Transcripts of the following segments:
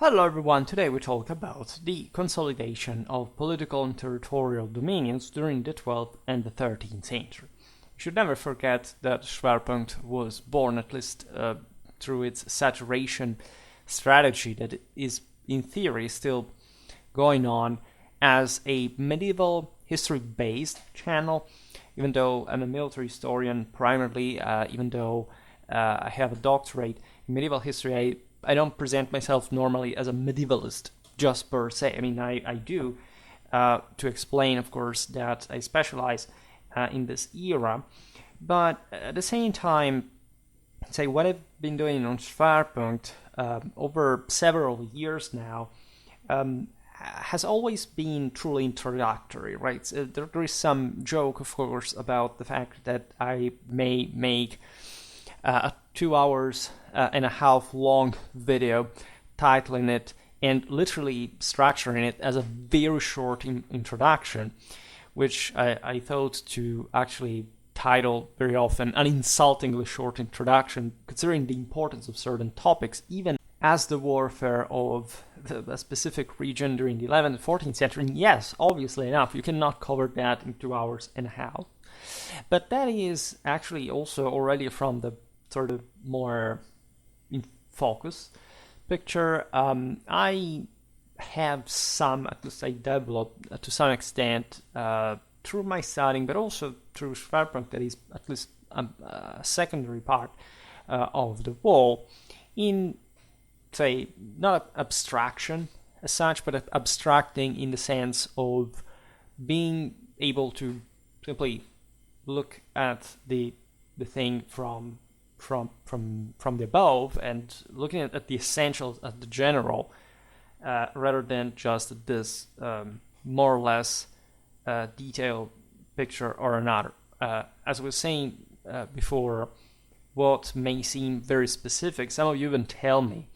Hello everyone, today we talk about the consolidation of political and territorial dominions during the 12th and the 13th century. You should never forget that Schwerpunkt was born, at least through its saturation strategy that is in theory still going on as a medieval history-based channel, even though I'm a military historian primarily, even though I have a doctorate in medieval history, I don't present myself normally as a medievalist just per se. I mean, I do to explain, of course, that I specialize in this era, but at the same time, say what I've been doing on Schwerpunkt over several years now has always been truly introductory, right? So there is some joke, of course, about the fact that I may make a 2 hours and a half long video titling it and literally structuring it as a very short introduction, which I thought to actually title very often an insultingly short introduction, considering the importance of certain topics, even as the warfare of a specific region during the 11th and 14th century. And yes, obviously enough, you cannot cover that in 2 hours and a half. But that is actually also already from the sort of more in focus picture. I have some, at least I developed to some extent through my studying, but also through Schwerpunkt, that is at least a secondary part of the whole, in, say, not abstraction as such, but abstracting in the sense of being able to simply look at the thing from the above and looking at the essentials, at the general, rather than just this more or less detailed picture or another. As I was saying before, what may seem very specific, some of you even tell me,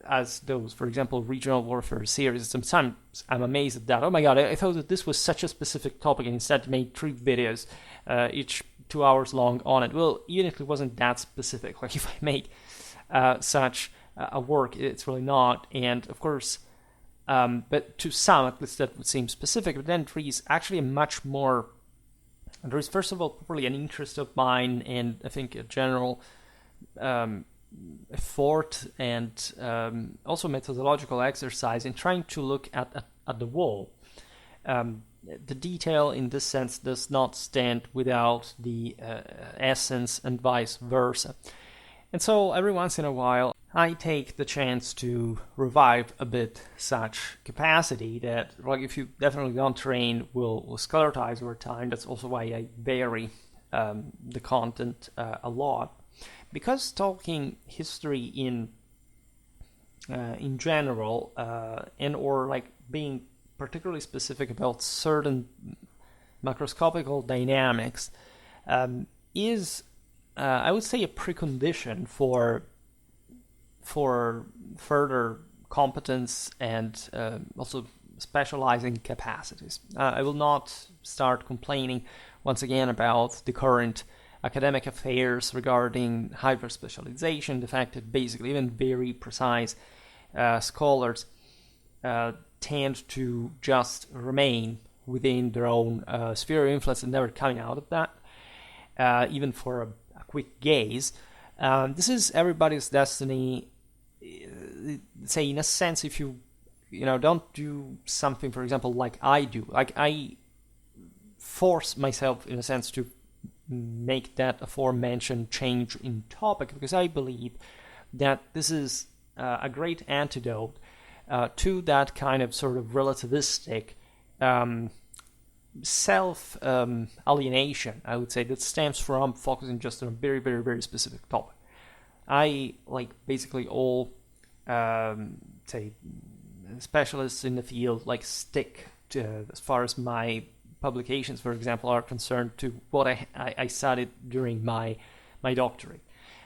as those, for example, regional warfare series, sometimes I'm amazed at that. Oh my god, I thought that this was such a specific topic and instead made 3 videos, each 2 hours long on it. Well, even if it wasn't that specific, like if I make such a work, it's really not. And of course, but to some, at least that would seem specific, but then there is actually a much more, there is first of all probably an interest of mine and I think a general effort and also methodological exercise in trying to look at the whole. The detail in this sense does not stand without the essence and vice versa. And so every once in a while I take the chance to revive a bit such capacity that, like, if you definitely don't train, will sclerotize over time. That's also why I vary the content a lot. Because talking history in general and or like being particularly specific about certain macroscopical dynamics is, I would say, a precondition for further competence and also specializing capacities. I will not start complaining once again about the current academic affairs regarding hyper-specialization, the fact that basically even very precise scholars tend to just remain within their own sphere of influence and never coming out of that, even for a quick gaze. This is everybody's destiny. Say, in a sense, if you don't do something, for example, like I do, like I force myself in a sense to make that aforementioned change in topic, because I believe that this is a great antidote to that kind of sort of relativistic self-alienation, I would say, that stems from focusing just on a very, very, very specific topic. I, like basically all, say, specialists in the field, like stick to, as far as my publications, for example, are concerned, to what I studied during my doctorate.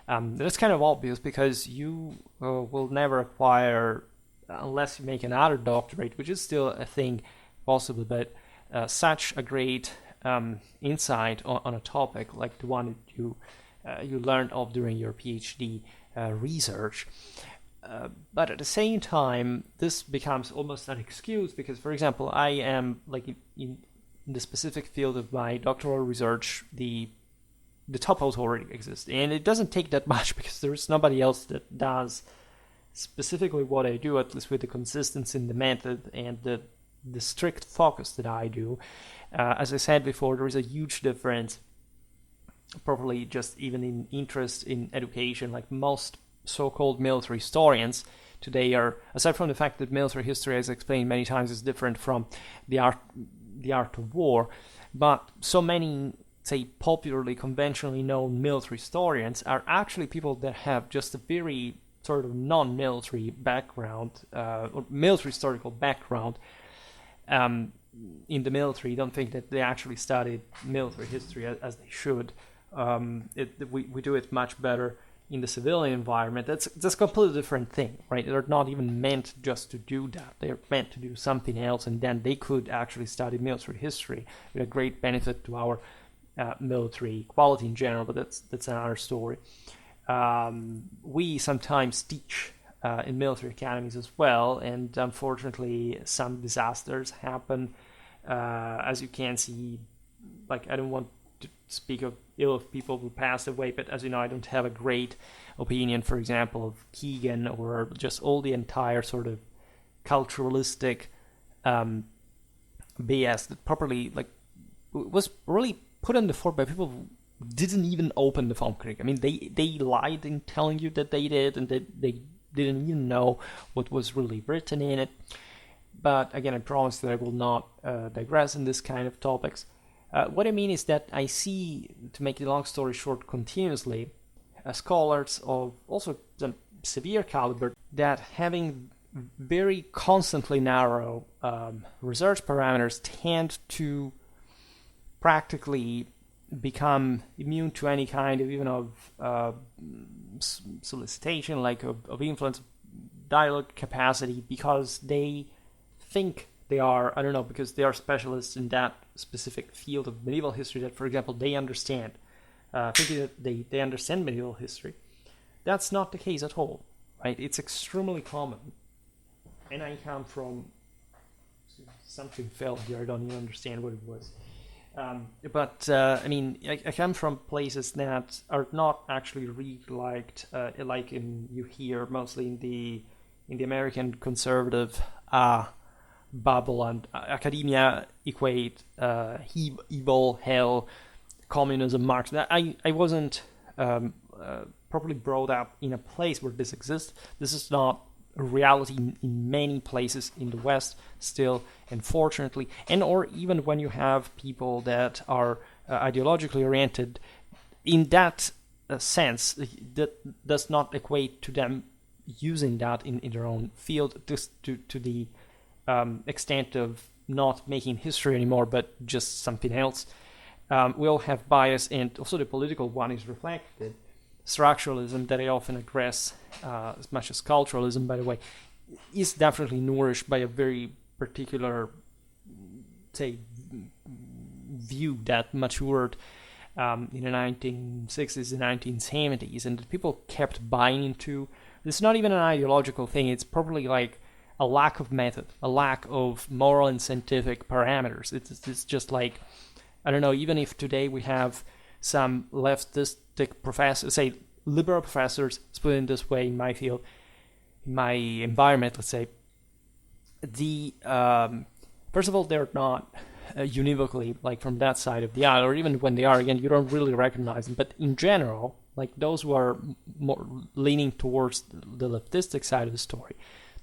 That's kind of obvious because you will never acquire, unless you make another doctorate, which is still a thing possible, but such a great insight on a topic like the one that you learned of during your PhD research But at the same time, this becomes almost an excuse because, for example, I am like in the specific field of my doctoral research, the topos already exist, and it doesn't take that much because there's nobody else that does specifically what I do, at least with the consistency in the method and the strict focus that I do. As I said before, there is a huge difference, probably just even in interest in education. Like most so-called military historians today are, aside from the fact that military history, as explained many times, is different from the art of war, but so many, say, popularly, conventionally known military historians are actually people that have just a very sort of non-military background, or military historical background in the military. Don't think that they actually studied military history as they should. We do it much better in the civilian environment. That's a completely different thing, right? They're not even meant just to do that. They're meant to do something else, and then they could actually study military history with a great benefit to our military quality in general, but that's another story. We sometimes teach in military academies as well, and unfortunately some disasters happen. As you can see, like, I don't want to speak of ill of people who passed away, but as you know, I don't have a great opinion, for example, of Keegan or just all the entire sort of culturalistic BS that properly, like, was really put on the fore by people who didn't even open the Foam Creek. I mean, they lied in telling you that they did, and that they didn't even know what was really written in it. But again, I promise that I will not digress in this kind of topics. What I mean is that I see, to make the long story short, continuously scholars of also some severe caliber that, having very constantly narrow research parameters, tend to practically become immune to any kind of even of solicitation, like of influence, dialogue capacity, because they think they are, I don't know, because they are specialists in that specific field of medieval history, that, for example, they understand, thinking that they understand medieval history. That's not the case at all, right? It's extremely common. And I come from, something fell here, I don't even understand what it was. I mean, I come from places that are not actually read like you hear mostly in the American conservative bubble, and academia equate evil, hell, communism, Marx. I wasn't properly brought up in a place where this exists. This is not a reality in many places in the West still, unfortunately, and or even when you have people that are ideologically oriented, in that sense, that does not equate to them using that in their own field, just to the extent of not making history anymore, but just something else. We all have bias, and also the political one is reflected. Structuralism, that I often address as much as culturalism, by the way, is definitely nourished by a very particular, say, view that matured in the 1960s and 1970s, and that people kept buying into. It's not even an ideological thing. It's probably like a lack of method, a lack of moral and scientific parameters. It's just like, I don't know, even if today we have some leftistic professors, say liberal professors, let's put it this way, in my field, in my environment, let's say, first of all, they're not univocally, like, from that side of the aisle, or even when they are, again, you don't really recognize them. But in general, like, those who are more leaning towards the leftistic side of the story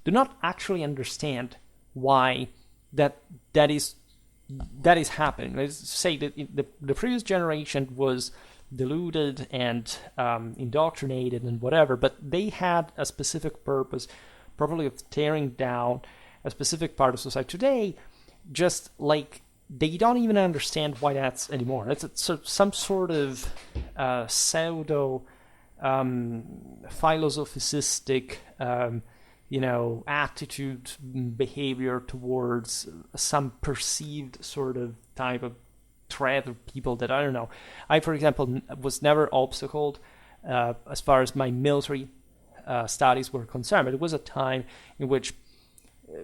do not actually understand why that is happening. Let's say that the previous generation was deluded and indoctrinated and whatever, but they had a specific purpose, probably of tearing down a specific part of society. Today, just like, they don't even understand why that's anymore. It's some sort of pseudo philosophicistic attitude, behavior towards some perceived sort of type of threat of people that, I don't know. I, for example, was never obstacled as far as my military studies were concerned. But it was a time in which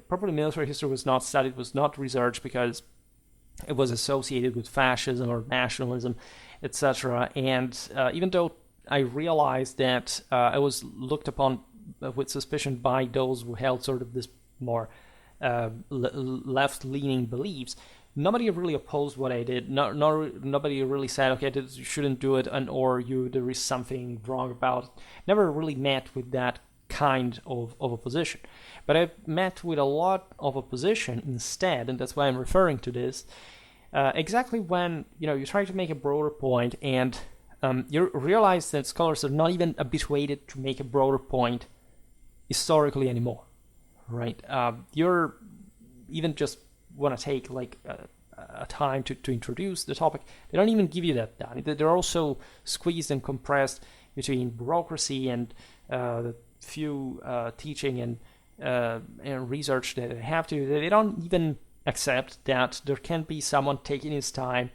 properly military history was not studied, was not researched, because it was associated with fascism or nationalism, etc. And even though I realized that I was looked upon with suspicion by those who held sort of this more left-leaning beliefs, nobody really opposed what I did. Nobody really said, okay, you shouldn't do it, or there is something wrong about it. Never really met with that kind of opposition. But I've met with a lot of opposition instead, and that's why I'm referring to this, exactly when you try to make a broader point, and you realize that scholars are not even habituated to make a broader point historically anymore, right? You're even just want to take like a time to introduce the topic. They don't even give you that done. They're also squeezed and compressed between bureaucracy and the few teaching and research that they have to. They don't even accept that there can be someone taking his time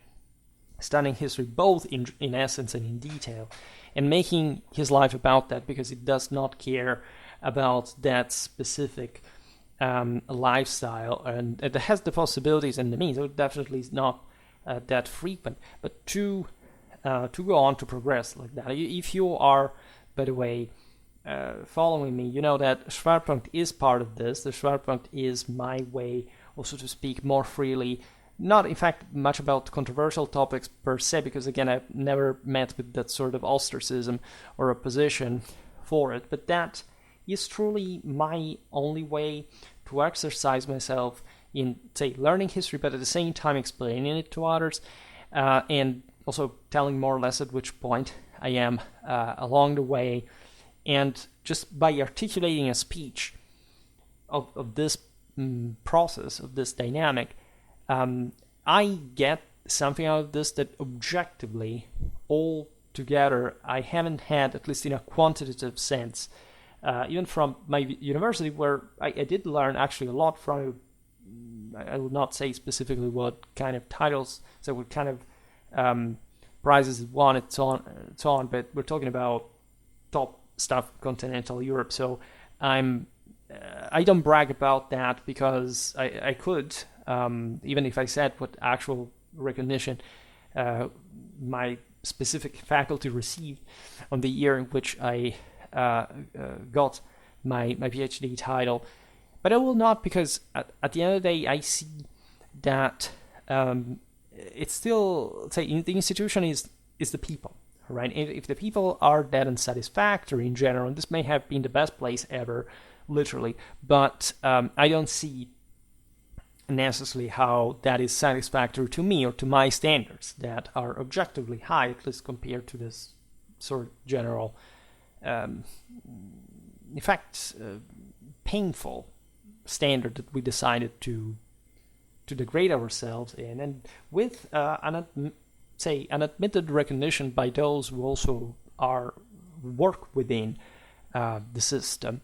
studying history both in essence and in detail, and making his life about that, because it does not care about that specific lifestyle, and it has the possibilities and the means. It definitely is not that frequent, but to go on to progress like that. If you are, by the way, following me, you know that Schwerpunkt is part of this. The Schwerpunkt is my way also to speak more freely, not in fact much about controversial topics per se, because again I've never met with that sort of ostracism or opposition for it, but that is truly my only way to exercise myself in, say, learning history, but at the same time explaining it to others, and also telling more or less at which point I am along the way. And just by articulating a speech of this process, of this dynamic, I get something out of this that objectively, all together, I haven't had, at least in a quantitative sense, even from my university, where I did learn actually a lot from. I would not say specifically what kind of titles, so what kind of prizes it won, and so on, but we're talking about top stuff, continental Europe. So I don't brag about that, because I could, even if I said what actual recognition my specific faculty received on the year in which I got my PhD title. But I will not, because at the end of the day, I see that it's still, say, the institution is the people, right? If the people are that unsatisfactory in general, and this may have been the best place ever, literally, but I don't see necessarily how that is satisfactory to me or to my standards that are objectively high, at least compared to this sort of general, in fact, painful standard that we decided to degrade ourselves in, and with an admitted recognition by those who also work within the system.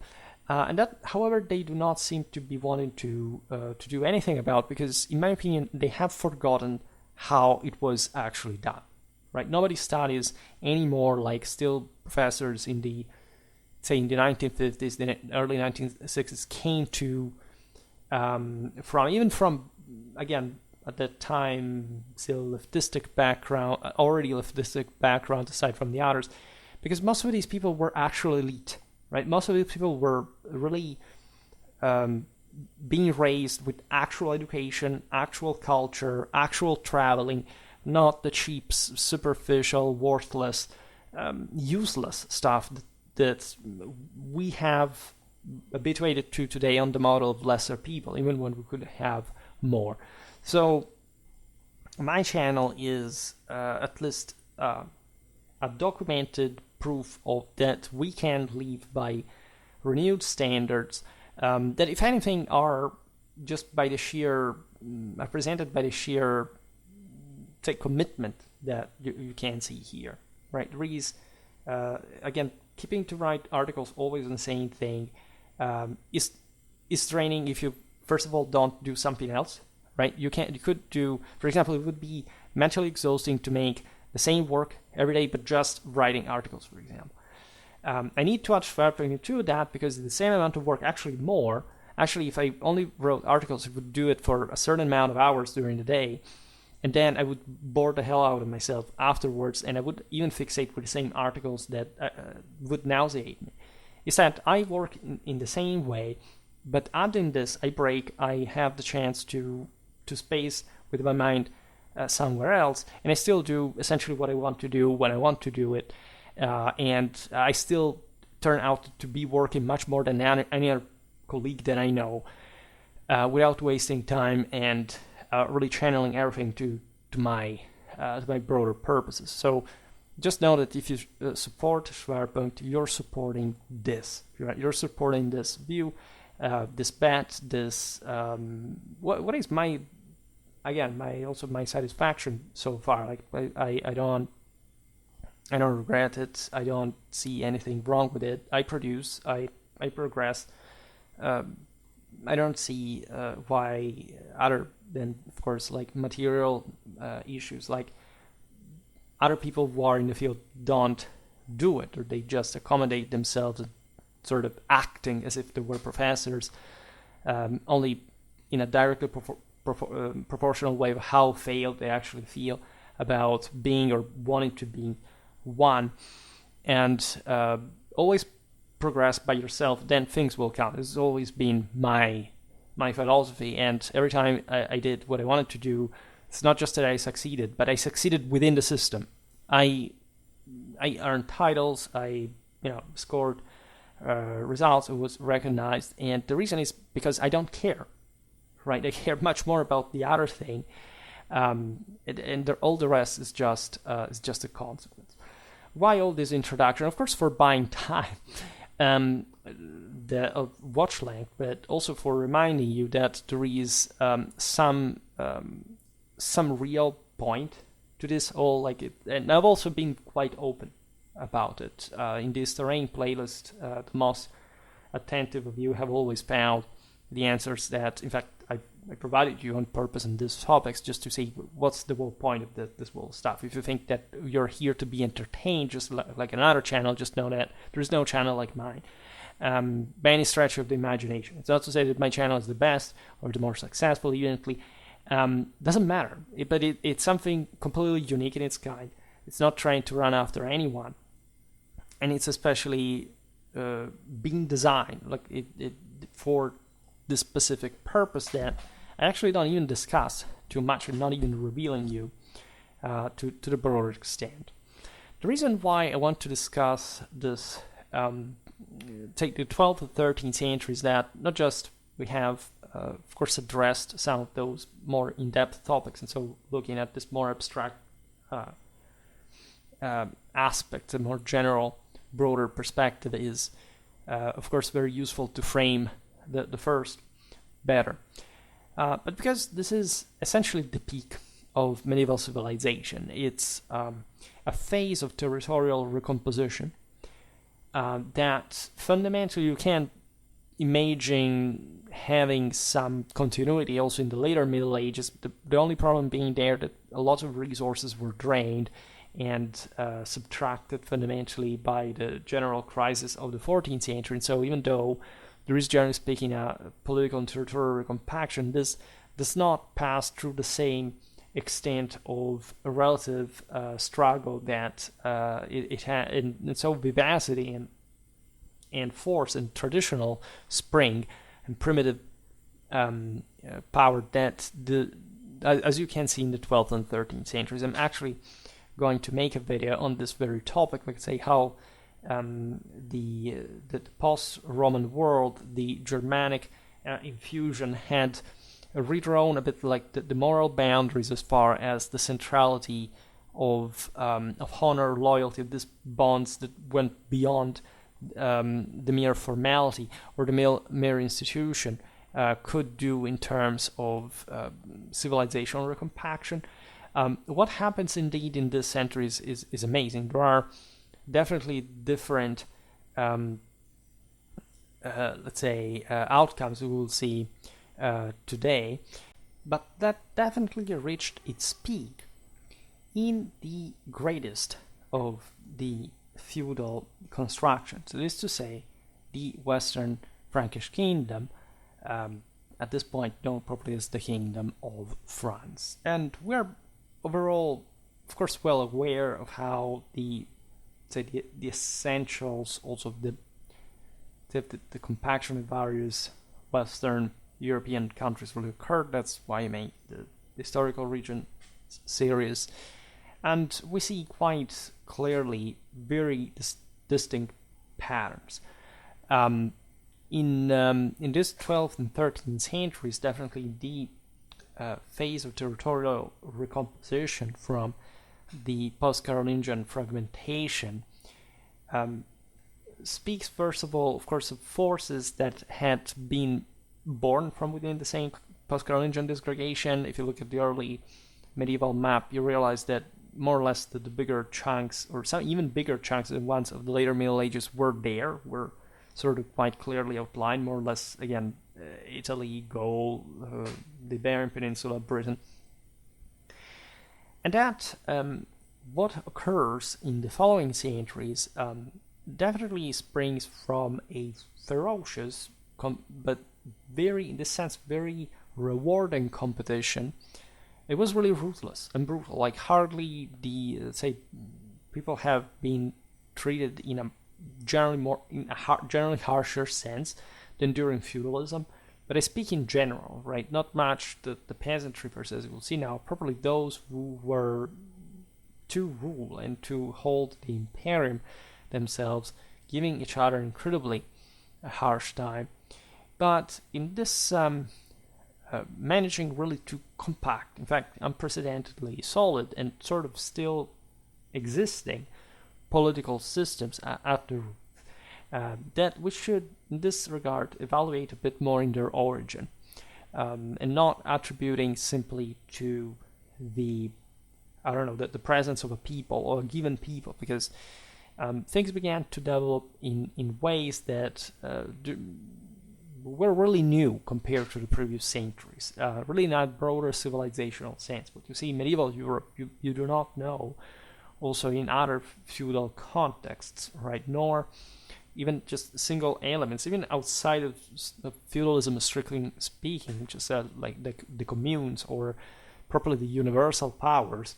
And that, however, they do not seem to be wanting to do anything about, because, in my opinion, they have forgotten how it was actually done. Right? Nobody studies anymore, like still professors in the 1950s, the early 1960s came to from again at that time still leftistic background, aside from the others, because most of these people were actually elite. Right? Most of these people were really being raised with actual education, actual culture, actual traveling, not the cheap, superficial, worthless, useless stuff that we have habituated to today on the model of lesser people, even when we could have more. So my channel is at least a documented proof of that we can live by renewed standards that, if anything, are just by the sheer represented by the sheer commitment that you can see here, right? Reese, again, keeping to write articles always on the same thing is draining if you first of all don't do something else, right? You could do, for example, it would be mentally exhausting to make the same work every day, but just writing articles, for example. I need to add Schwerpunkt to that because it's the same amount of work, actually more. Actually, if I only wrote articles, I would do it for a certain amount of hours during the day, and then I would bore the hell out of myself afterwards, and I would even fixate with the same articles that would nauseate me. Is that I work in the same way, but adding this, I have the chance to space with my mind somewhere else, and I still do essentially what I want to do when I want to do it, and I still turn out to be working much more than any other colleague that I know, without wasting time and really channeling everything to my broader purposes. So just know that if you support Schwerpunkt, you're supporting this. Right? You're supporting this view, this bet, this what is my satisfaction so far. Like I don't regret it. I don't see anything wrong with it. I produce. I progress. I don't see why, other than of course like material issues, like other people who are in the field don't do it, or they just accommodate themselves, sort of acting as if they were professors, only in a directly proportional way of how failed they actually feel about being or wanting to be one, and always progress by yourself, then things will come. This has always been my philosophy, and every time I did what I wanted to do, it's not just that I succeeded, but I succeeded within the system. I earned titles, I scored results, it was recognized, and the reason is because I don't care, right? I care much more about the other thing, and all the rest is just a consequence. Why all this introduction? Of course, for buying time. The watch length, but also for reminding you that there is some real point to this all. Like it, and I've also been quite open about it in this terrain playlist. The most attentive of you have always found the answers that, in fact, I provided you on purpose in these topics, just to say what's the whole point of this whole stuff. If you think that you're here to be entertained, just like another channel, just know that there's no channel like mine, by any stretch of the imagination. It's not to say that my channel is the best or the more successful, evidently. Doesn't matter, but it's something completely unique in its kind. It's not trying to run after anyone, and it's especially being designed like it for this specific purpose that I actually don't even discuss too much, and not even revealing you to the broader extent. The reason why I want to discuss this, take the 12th and 13th centuries, that not just we have, of course, addressed some of those more in-depth topics, and so looking at this more abstract aspect, a more general, broader perspective is, of course, very useful to frame the first better. But because this is essentially the peak of medieval civilization, it's a phase of territorial recomposition that fundamentally you can imagine having some continuity also in the later Middle Ages. The only problem being there that a lot of resources were drained and subtracted fundamentally by the general crisis of the 14th century. And so even though there is, generally speaking, a political and territorial recompaction, this does not pass through the same extent of a relative struggle that it had, and so vivacity and force and traditional spring and primitive power that as you can see in the 12th and 13th centuries. I'm actually going to make a video on this very topic, like say how the post-Roman world, the Germanic infusion had redrawn a bit like the moral boundaries as far as the centrality of honor, loyalty, these bonds that went beyond the mere formality or the mere institution could do in terms of civilizational recompaction. What happens indeed in this century is amazing. There are definitely different, let's say, outcomes we will see today, but that definitely reached its peak in the greatest of the feudal construction. So this is to say, the Western Frankish kingdom, at this point known properly as the Kingdom of France. And we're overall, of course, well aware of how the essentials, also the compaction of various Western European countries really occurred. That's why I made the historical region series. And we see quite clearly very distinct patterns. In this 12th and 13th centuries, definitely the phase of territorial recomposition from the post-Carolingian fragmentation speaks, first of all, of course, of forces that had been born from within the same post-Carolingian disgregation. If you look at the early medieval map, you realize that more or less the bigger chunks, or some even bigger chunks than ones of the later Middle Ages were sort of quite clearly outlined, more or less, again, Italy, Gaul, the Iberian Peninsula, Britain. And that, what occurs in the following centuries, definitely springs from a ferocious, but very, in this sense, very rewarding competition. It was really ruthless and brutal. Like hardly people have been treated in a generally harsher sense than during feudalism. But I speak in general, right? Not much the peasantry per se, as we'll see now. Probably those who were to rule and to hold the imperium themselves, giving each other incredibly a harsh time. But in this managing really to compact, in fact, unprecedentedly solid and sort of still existing political systems at the root, that we should, in this regard, evaluate a bit more in their origin, and not attributing simply to the presence of a people or a given people, because things began to develop in ways that were really new compared to the previous centuries, really in a broader civilizational sense. But you see, in medieval Europe, you do not know, also in other feudal contexts, right? Nor even just single elements, even outside of feudalism, strictly speaking, which is like the communes or properly the universal powers,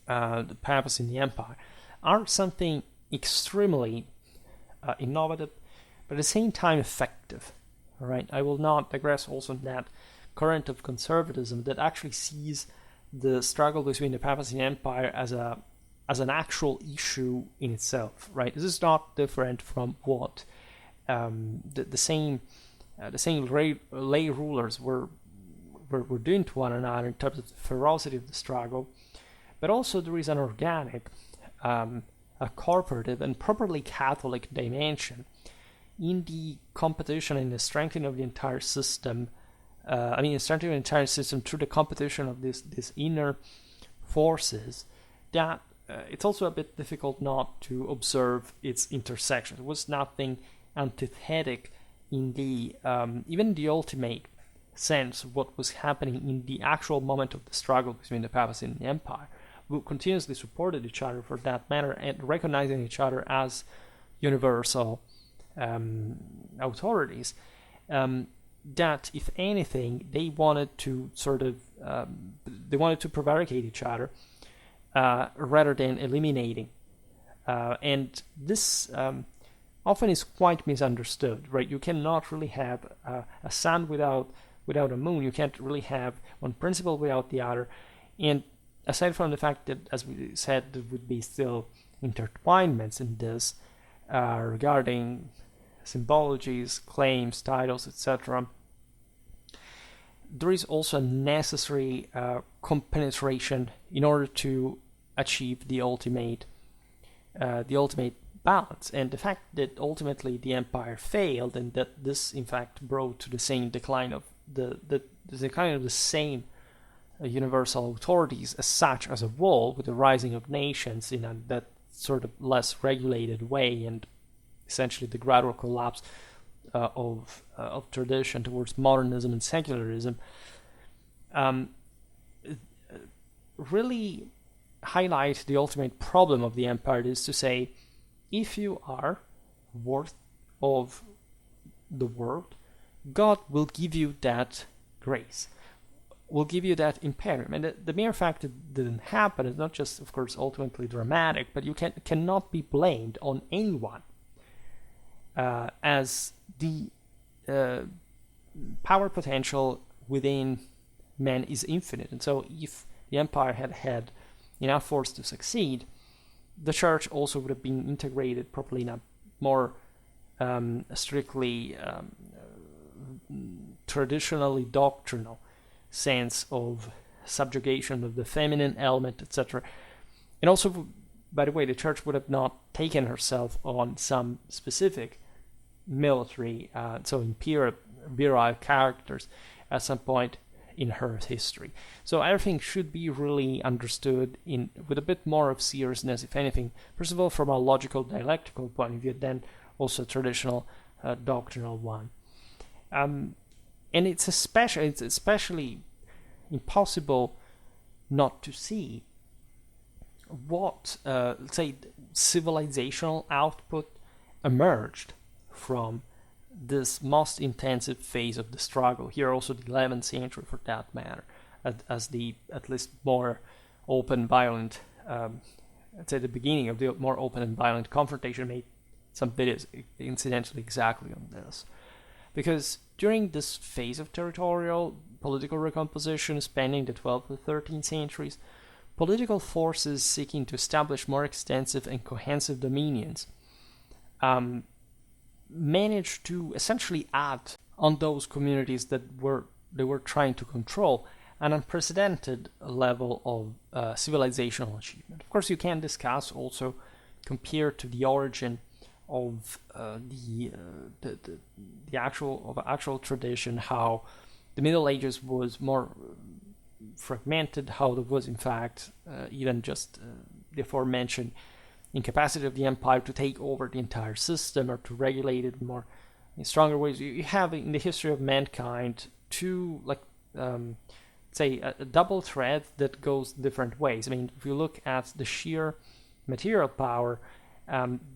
the papacy and the empire, are something extremely innovative, but at the same time effective. All right, I will not digress also in that current of conservatism that actually sees the struggle between the papacy and empire as an actual issue in itself. Right, this is not different from what the same lay rulers were doing to one another in terms of the ferocity of the struggle, but also there is an organic, a corporative and properly Catholic dimension in the competition and the strengthening of the entire system. Strengthening the entire system through the competition of these inner forces, that it's also a bit difficult not to observe its intersections. It was nothing antithetic in the even the ultimate sense of what was happening in the actual moment of the struggle between the papacy and the empire, who continuously supported each other for that matter, and recognizing each other as universal authorities. That, if anything, they wanted to prevaricate each other rather than eliminating, and this often is quite misunderstood. Right, you cannot really have a sun without a moon. You can't really have one principle without the other. And aside from the fact that, as we said, there would be still intertwinements in this regarding symbologies, claims, titles, etc., there is also a necessary compenetration in order to achieve the ultimate balance. And the fact that ultimately the empire failed, and that this in fact brought to the same decline of the decline of the same universal authorities as such as a whole, with the rising of nations in that sort of less regulated way, and essentially the gradual collapse of tradition towards modernism and secularism, really highlight the ultimate problem of the empire, is to say, if you are worth of the world, God will give you that grace, will give you that imperium. And the mere fact that it didn't happen is not just, of course, ultimately dramatic, but you cannot be blamed on anyone, as the power potential within man is infinite. And so if the empire had enough force to succeed, the church also would have been integrated properly in a more strictly traditionally doctrinal sense of subjugation of the feminine element, etc. And also, by the way, the church would have not taken herself on some specific military, so imperial virile characters at some point in her history. So everything should be really understood with a bit more of seriousness, if anything. First of all, from a logical dialectical point of view, then also a traditional doctrinal one. And it's especially impossible not to see what, let's say, civilizational output emerged from this most intensive phase of the struggle. Here also the 11th century, for that matter, as the at least more open, violent, let's say the beginning of the more open and violent confrontation. Made some videos incidentally exactly on this. Because during this phase of territorial political recomposition spanning the 12th to 13th centuries, political forces seeking to establish more extensive and cohesive dominions managed to essentially add on those communities that they were trying to control an unprecedented level of civilizational achievement. Of course, you can discuss also, compared to the origin of the actual tradition, how the Middle Ages was more fragmented, how there was in fact even just the aforementioned incapacity of the empire to take over the entire system or to regulate it in stronger ways. You have in the history of mankind two, say, a double thread that goes different ways. I mean, if you look at the sheer material power,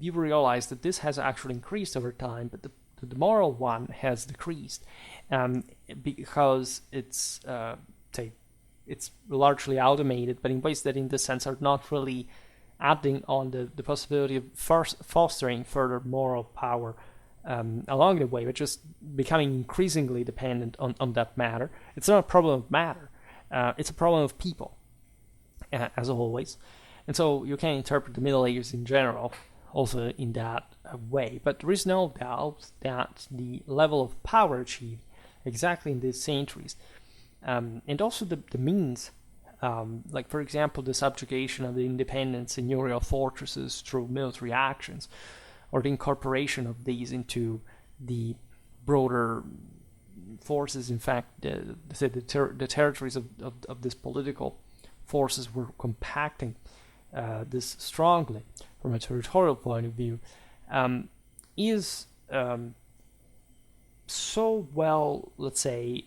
you realize that this has actually increased over time, but the moral one has decreased, because it's largely automated, but in ways that in this sense are not really adding on the possibility of fostering further moral power along the way, but just becoming increasingly dependent on that matter. It's not a problem of matter, it's a problem of people, as always. And so you can interpret the Middle Ages in general also in that way. But there is no doubt that the level of power achieved exactly in these centuries, and also the means, like for example the subjugation of the independent seigneurial fortresses through military actions, or the incorporation of these into the broader forces. In fact, the territories of these political forces were compacting this strongly from a territorial point of view, is so well, let's say,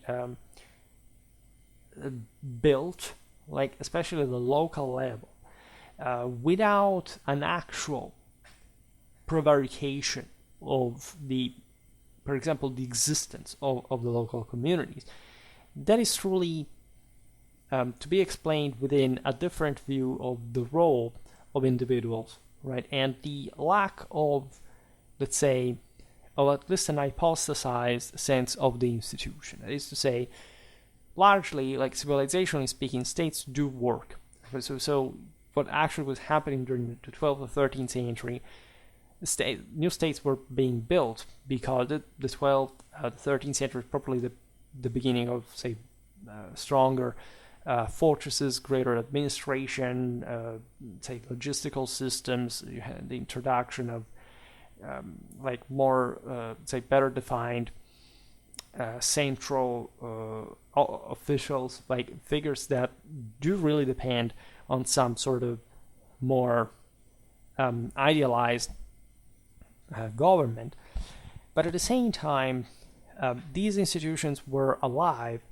built, like especially at the local level, without an actual prevarication of for example, the existence of the local communities. That is truly to be explained within a different view of the role of individuals, right? And the lack of, let's say, of at least an hypothesized sense of the institution. That is to say, largely, like civilizationally speaking, states do work. So what actually was happening during the 12th or 13th century, new states were being built because the 12th, the 13th century is probably the beginning of, say, stronger fortresses, greater administration, say logistical systems. You had the introduction of like more, say, better defined central officials, like figures that do really depend on some sort of more idealized government. But at the same time, these institutions were alive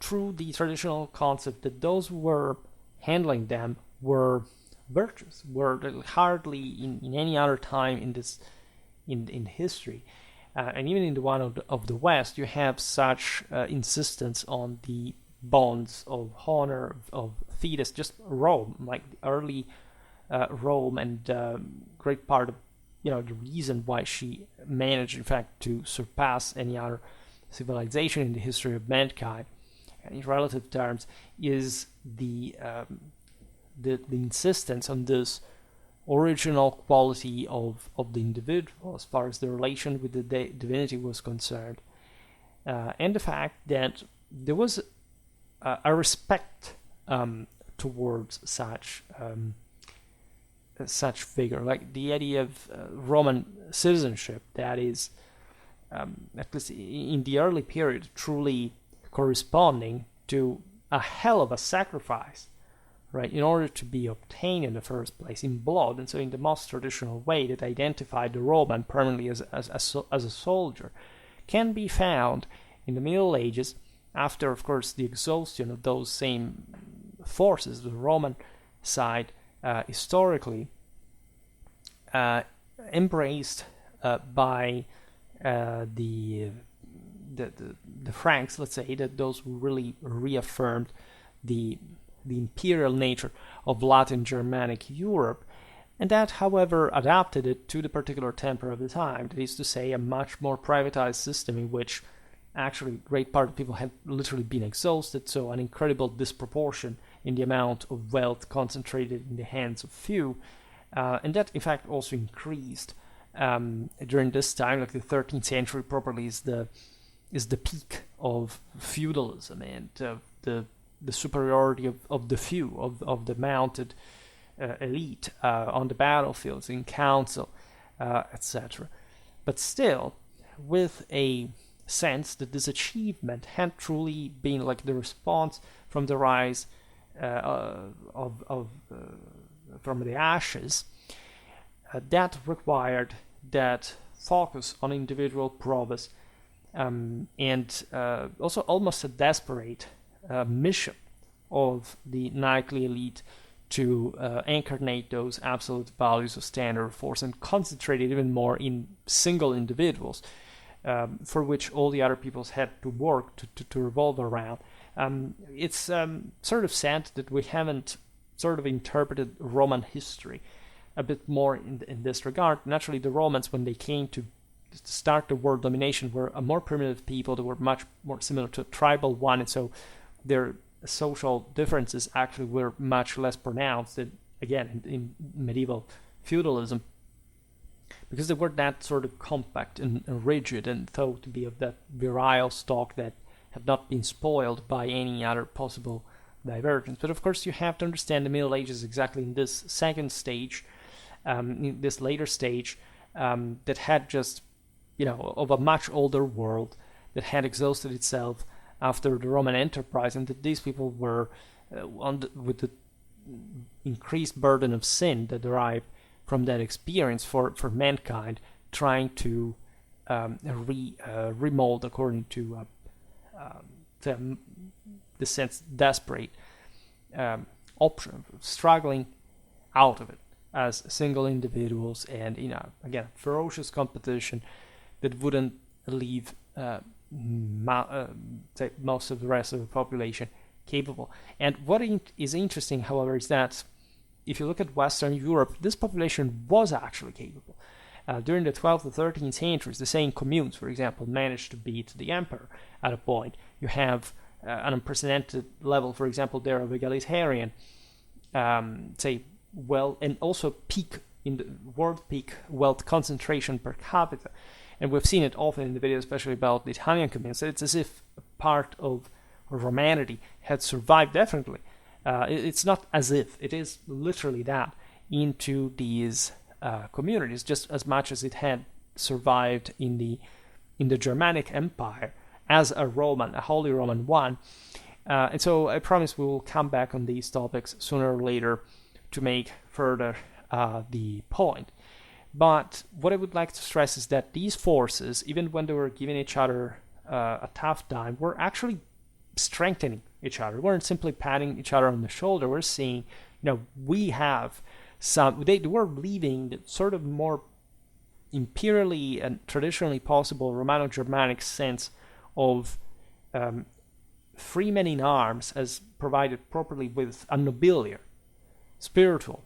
through the traditional concept that those who were handling them were virtuous, were hardly in any other time in history. And even in the one of the West, you have such insistence on the bonds of honor, of fides, just Rome, like the early Rome, and great part of the reason why she managed, in fact, to surpass any other civilization in the history of mankind, and in relative terms, is the insistence on this original quality of the individual as far as the relation with the divinity was concerned, and the fact that there was a respect towards such figure, like the idea of Roman citizenship, that is, at least in the early period, truly corresponding to a hell of a sacrifice, right, in order to be obtained in the first place in blood, and so in the most traditional way that identified the Roman permanently as a soldier, can be found in the Middle Ages, after, of course, the exhaustion of those same forces, the Roman side, historically embraced by the Franks, let's say, that those who really reaffirmed the imperial nature of Latin Germanic Europe, and that, however, adapted it to the particular temper of the time, that is to say, a much more privatized system in which actually a great part of people had literally been exhausted, so an incredible disproportion in the amount of wealth concentrated in the hands of few, and that in fact also increased during this time. Like the 13th century properly is the peak of feudalism and the superiority of the few, of the mounted elite on the battlefields, in council, etc. But still, with a sense that this achievement had truly been like the response from the rise from the ashes, that required that focus on individual prowess, and also almost a desperate mission of the knightly elite to incarnate those absolute values of standard force and concentrate it even more in single individuals, for which all the other peoples had to work to revolve around. It's sort of sad that we haven't sort of interpreted Roman history a bit more in this regard. Naturally, the Romans, when they came to start the world domination, were a more primitive people that were much more similar to a tribal one, and so their social differences actually were much less pronounced than, again, in medieval feudalism, because they were that sort of compact and rigid and thought to be of that virile stock that had not been spoiled by any other possible divergence. But of course, you have to understand the Middle Ages exactly in this second stage, in this later stage, that had just, of a much older world that had exhausted itself after the Roman enterprise, and that these people were with the increased burden of sin that derived from that experience for mankind, trying to remold according to the sense desperate option, struggling out of it as single individuals, and again, ferocious competition that wouldn't leave most of the rest of the population capable. And what is interesting, however, is that if you look at Western Europe, this population was actually capable. During the 12th to 13th centuries, the same communes, for example, managed to beat the emperor at a point. You have an unprecedented level, for example, there of egalitarian, and also peak in the world peak wealth concentration per capita. And we've seen it often in the video, especially about the Italian communes. It's as if a part of Romanity had survived definitely. It's not as if, it is literally that, into these communities, just as much as it had survived in the Germanic Empire as a Holy Roman one. And so I promise we will come back on these topics sooner or later to make further the point. But what I would like to stress is that these forces, even when they were giving each other a tough time, were actually strengthening each other. We weren't simply patting each other on the shoulder. We're seeing we have they were leaving the sort of more imperially and traditionally possible Romano-Germanic sense of free men in arms as provided properly with a nobiliar, spiritual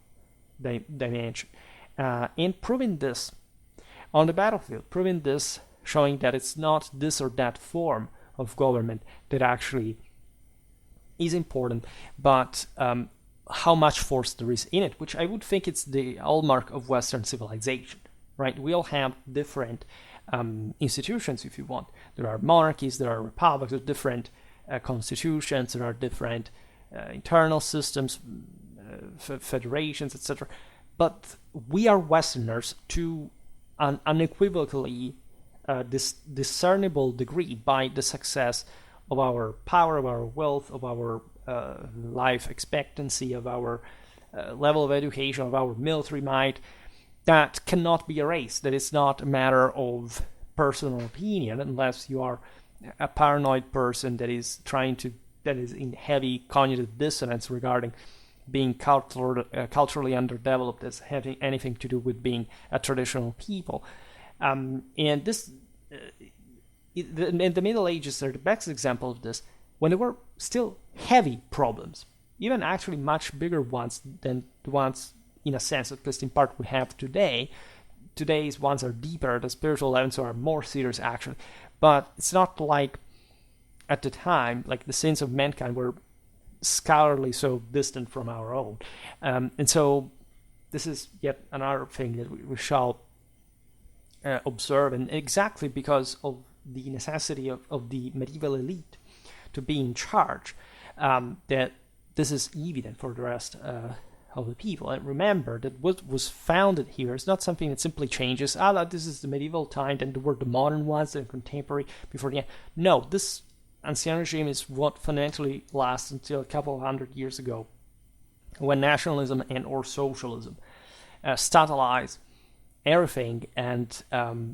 dimension, and proving this on the battlefield, proving this, showing that it's not this or that form of government that actually is important, but how much force there is in it, which I would think it's the hallmark of Western civilization, right? We all have different institutions, if you want. There are monarchies, there are republics, there are different constitutions, there are different internal systems, federations, etc. But we are Westerners to an unequivocally discernible degree by the success of our power, of our wealth, of our life expectancy, of our level of education, of our military might, that cannot be erased. That is not a matter of personal opinion, unless you are a paranoid person that is in heavy cognitive dissonance regarding being culturally underdeveloped as having anything to do with being a traditional people. And this, in the Middle Ages, are the best example of this, when there were still heavy problems, even actually much bigger ones than the ones, in a sense, at least in part, we have today. Today's ones are deeper, the spiritual levels are more serious, actually. But it's not like at the time, like the sins of mankind were scholarly so distant from our own. And so this is yet another thing that we shall observe, and exactly because of the necessity of the medieval elite to be in charge, that this is evident for the rest of the people. And remember that what was founded here is not something that simply changes. This is the medieval time, then there were the modern ones, the contemporary before the end. No, this ancien regime is what fundamentally lasts until a couple of hundred years ago, when nationalism and or socialism statalized everything, and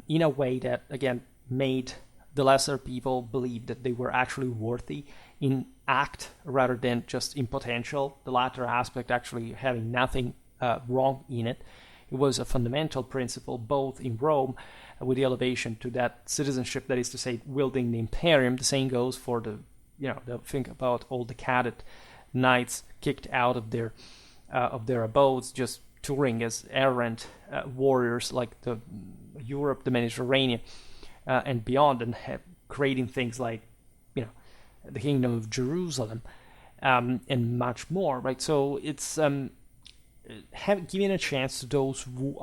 in a way that, again, made the lesser people believe that they were actually worthy in act rather than just in potential, the latter aspect actually having nothing wrong in it. It was a fundamental principle both in Rome, with the elevation to that citizenship, that is to say, wielding the imperium. The same goes for the think about all the cadet knights kicked out of their abodes, just touring as errant warriors like the Europe, the Mediterranean, and beyond, and creating things like the Kingdom of Jerusalem, and much more, right? So it's giving a chance to those who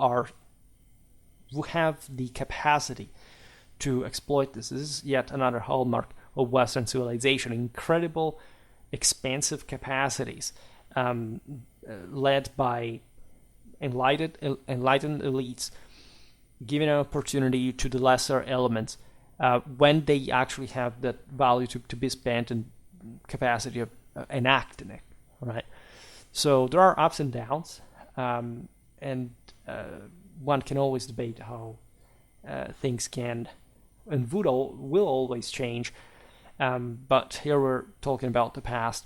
have the capacity to exploit this. This is yet another hallmark of Western civilization: incredible, expansive capacities, led by enlightened elites, giving an opportunity to the lesser elements when they actually have that value to be spent and capacity of enacting it, right? So there are ups and downs, and one can always debate how things can and will always change, but here we're talking about the past,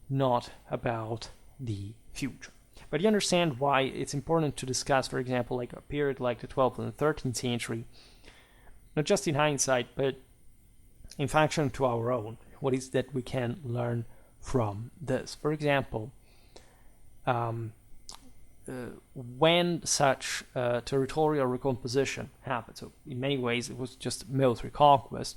not about the future. But you understand why it's important to discuss, for example, like a period like the 12th and the 13th century, not just in hindsight, but in function to our own. What is that we can learn from this? For example, when such territorial recomposition happened, so in many ways it was just military conquest,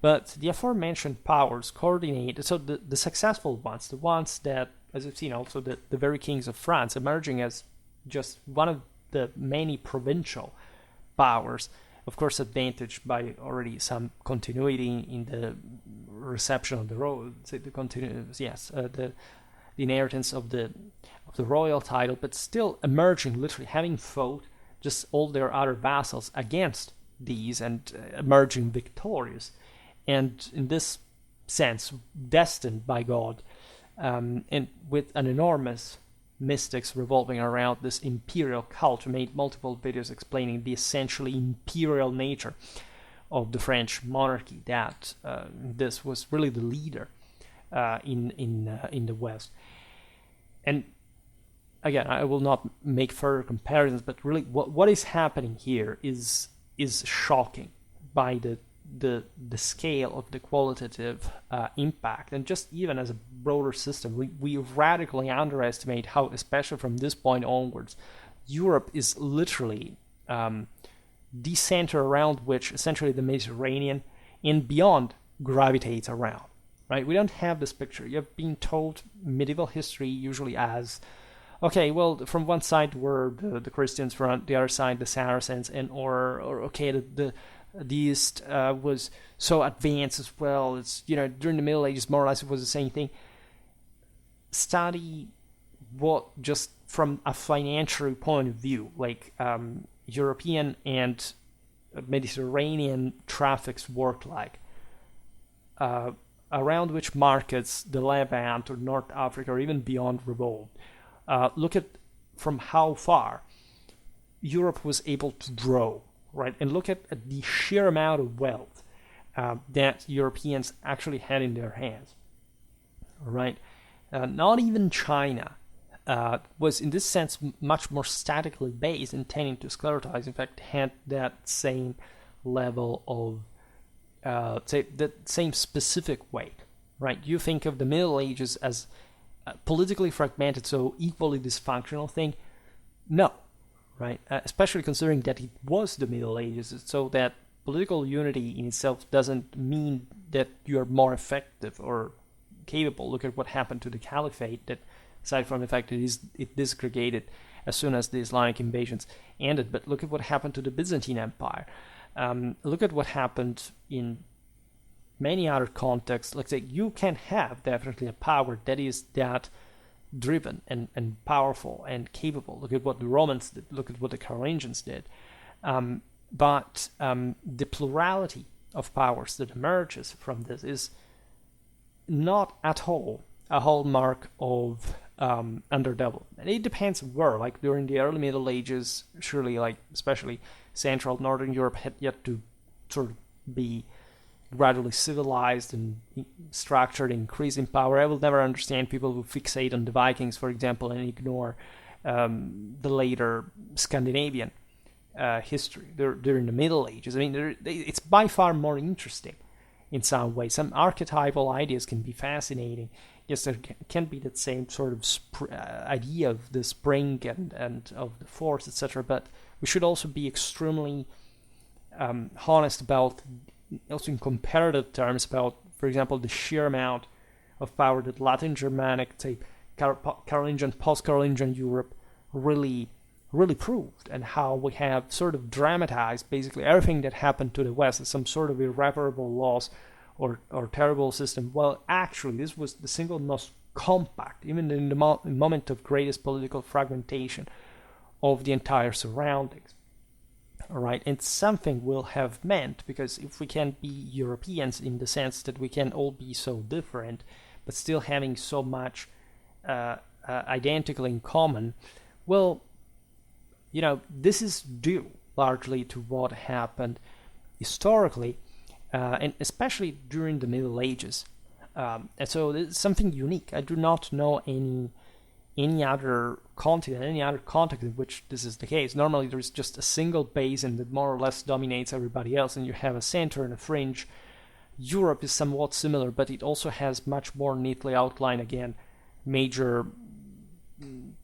but the aforementioned powers coordinated, so the successful ones, the ones that, as we've seen also, the very kings of France emerging as just one of the many provincial powers, of course advantaged by already some continuity in the reception of the the inheritance of the royal title, but still emerging, literally having fought just all their other vassals against these and emerging victorious, and in this sense destined by God, and with an enormous mystics revolving around this imperial cult. We made multiple videos explaining the essentially imperial nature of the French monarchy, that this was really the leader in the West. And again, I will not make further comparisons, but really what is happening here is shocking by the scale of the qualitative impact. And just even as a broader system, we radically underestimate how, especially from this point onwards, Europe is literally the center around which essentially the Mediterranean and beyond gravitates around, right? We don't have this picture. You have been told medieval history usually as, okay, well, from one side were the Christians, from the other side the Saracens, and or okay, the East was so advanced as well. It's, during the Middle Ages, more or less it was the same thing. Study what, just from a financial point of view, like European and Mediterranean traffics work like, around which markets the Levant or North Africa or even beyond revolved. Look at from how far Europe was able to draw, right? And look at the sheer amount of wealth that Europeans actually had in their hands, right? Not even China was, in this sense, much more statically based and tending to sclerotize. In fact, had that same level of, that same specific weight, right? You think of the Middle Ages as politically fragmented, so equally dysfunctional thing. No, right? Especially considering that it was the Middle Ages, so that political unity in itself doesn't mean that you're more effective or capable. Look at what happened to the Caliphate, that aside from the fact that it disgregated as soon as the Islamic invasions ended, but look at what happened to the Byzantine Empire. Look at what happened in many other contexts. Let's say you can have definitely a power that is that driven and powerful and capable. Look at what the Romans did. Look at what the Carolingians did. But the plurality of powers that emerges from this is not at all a hallmark of underdevelopment. It depends where. Like during the early Middle Ages, surely, like especially Central Northern Europe had yet to sort of be gradually civilized and structured, increase in power. I will never understand people who fixate on the Vikings, for example, and ignore the later Scandinavian history during the Middle Ages. I mean, it's by far more interesting in some ways. Some archetypal ideas can be fascinating. Yes, there can be that same sort of idea of the spring and of the force, etc. But we should also be extremely honest about, also in comparative terms, about, for example, the sheer amount of power that Latin Germanic, say, Carolingian, post-Carolingian Europe really proved, and how we have sort of dramatized basically everything that happened to the West as some sort of irreparable loss or terrible system. Well, actually, this was the single most compact, even in the moment of greatest political fragmentation of the entire surroundings. All right, and something will have meant, because if we can be Europeans in the sense that we can all be so different, but still having so much identical in common, well, this is due largely to what happened historically, and especially during the Middle Ages. And so it's something unique. I do not know any other continent, any other context in which this is the case. Normally there's just a single basin that more or less dominates everybody else, and you have a center and a fringe. Europe is somewhat similar, but it also has much more neatly outlined, again, major,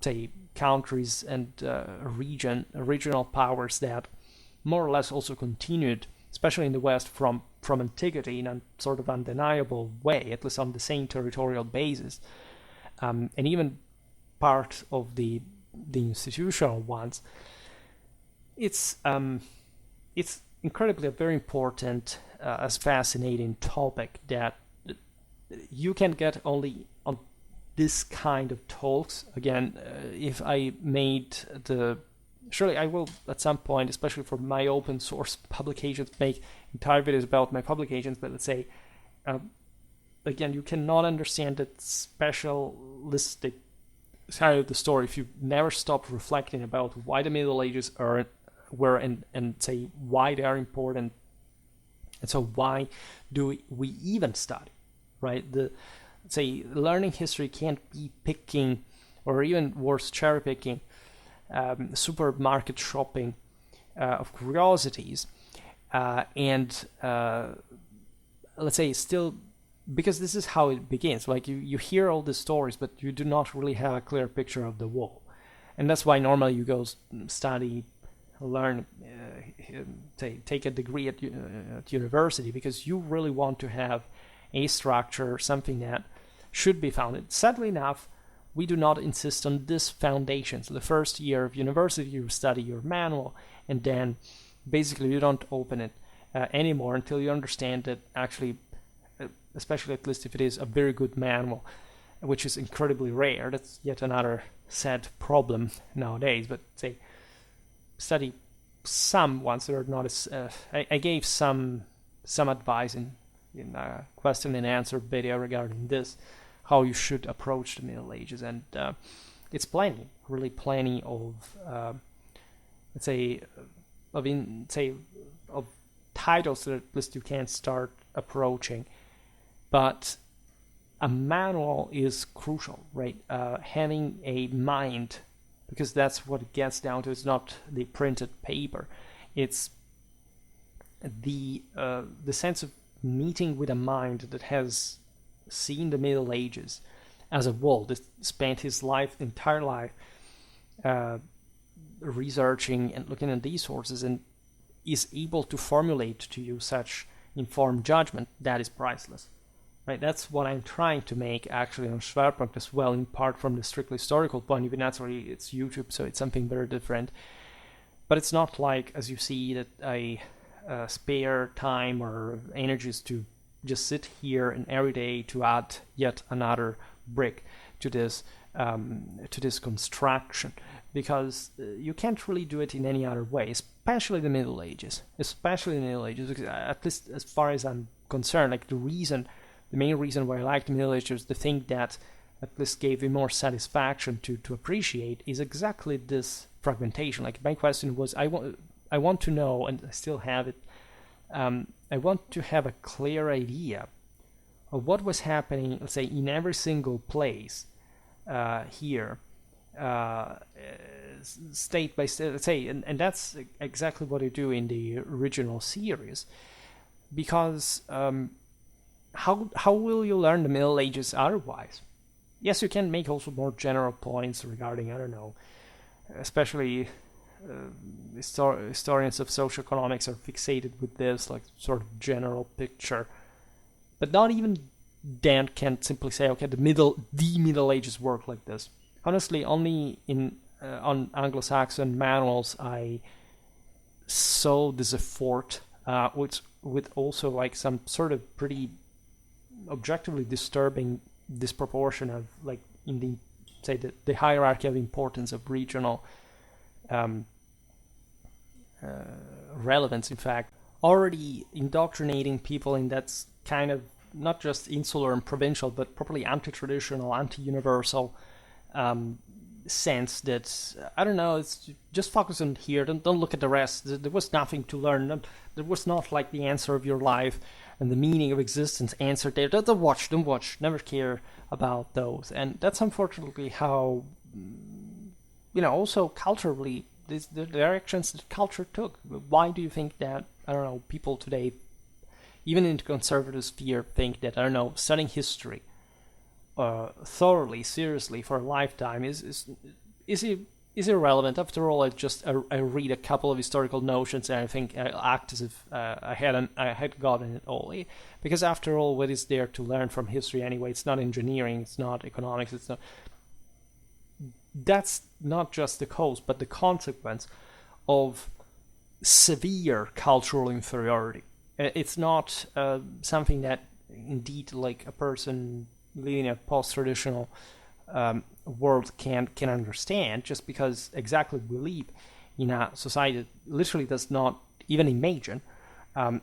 say, countries and regional powers that more or less also continued, especially in the West, from antiquity in a sort of undeniable way, at least on the same territorial basis, and even part of the institutional ones. It's incredibly a very important, as fascinating topic that you can get only on this kind of talks. Again, if I made surely I will at some point, especially for my open source publications, make entire videos about my publications, but let's say, again, you cannot understand that specialistic side of the story if you never stop reflecting about why the Middle Ages were and say why they are important, and so why do we even study, right? Say learning history can't be picking or even worse, cherry-picking, supermarket shopping of curiosities, and let's say still, because this is how it begins. Like you hear all the stories, but you do not really have a clear picture of the whole, and that's why normally you go study, learn, take a degree at university, because you really want to have a structure, something that should be founded. Sadly enough, we do not insist on this foundation. So the first year of university, you study your manual, and then basically you don't open it anymore until you understand that actually, especially at least if it is a very good manual, which is incredibly rare. That's yet another sad problem nowadays. But say, study some ones that are not as... I gave some advice in a question and answer video regarding this, how you should approach the Middle Ages, and it's really plenty of, let's say, of titles that at least you can start approaching. But a manual is crucial, right? Having a mind, because that's what it gets down to. It's not the printed paper. It's the sense of meeting with a mind that has seen the Middle Ages as a whole, that spent his entire life researching and looking at these sources, and is able to formulate to you such informed judgment. That is priceless. Right, that's what I'm trying to make actually on Schwerpunkt as well, in part from the strictly historical point of view. Naturally, it's YouTube, so it's something very different. But it's not like, as you see, that I spare time or energies to just sit here and every day to add yet another brick to this construction, because you can't really do it in any other way, especially the Middle Ages. Because at least as far as I'm concerned, like the main reason why I like the Middle Ages, the thing that at least gave me more satisfaction to appreciate, is exactly this fragmentation. Like, my question was, I want to know, and I still have it, I want to have a clear idea of what was happening, let's say, in every single place here, state by state, let's say, and that's exactly what I do in the original series, because how will you learn the Middle Ages otherwise? Yes, you can make also more general points regarding, I don't know, especially historians of socioeconomics are fixated with this, like, sort of general picture. But not even Dan can simply say, okay, the Middle Ages work like this. Honestly, only on Anglo-Saxon manuals I saw this effort, with also like some sort of pretty objectively disturbing disproportion of, like, in the, say, the hierarchy of importance of regional relevance, in fact, already indoctrinating people in that kind of not just insular and provincial, but properly anti-traditional, anti-universal sense that, I don't know, it's just focus on here, don't look at the rest. There was nothing to learn. There was not like the answer of your life and the meaning of existence answered there. Don't watch, never care about those. And that's unfortunately how, also culturally, the directions that culture took. Why do you think that, I don't know, people today, even in the conservative sphere, think that, I don't know, studying history thoroughly, seriously, for a lifetime is irrelevant? After all, I read a couple of historical notions and I think I act as if I had gotten it all. Because after all, what is there to learn from history anyway? It's not engineering, it's not economics, it's not... That's not just the cause, but the consequence of severe cultural inferiority. It's not something that, indeed, like a person living in a post-traditional world can understand, just because exactly we live in a society that literally does not even imagine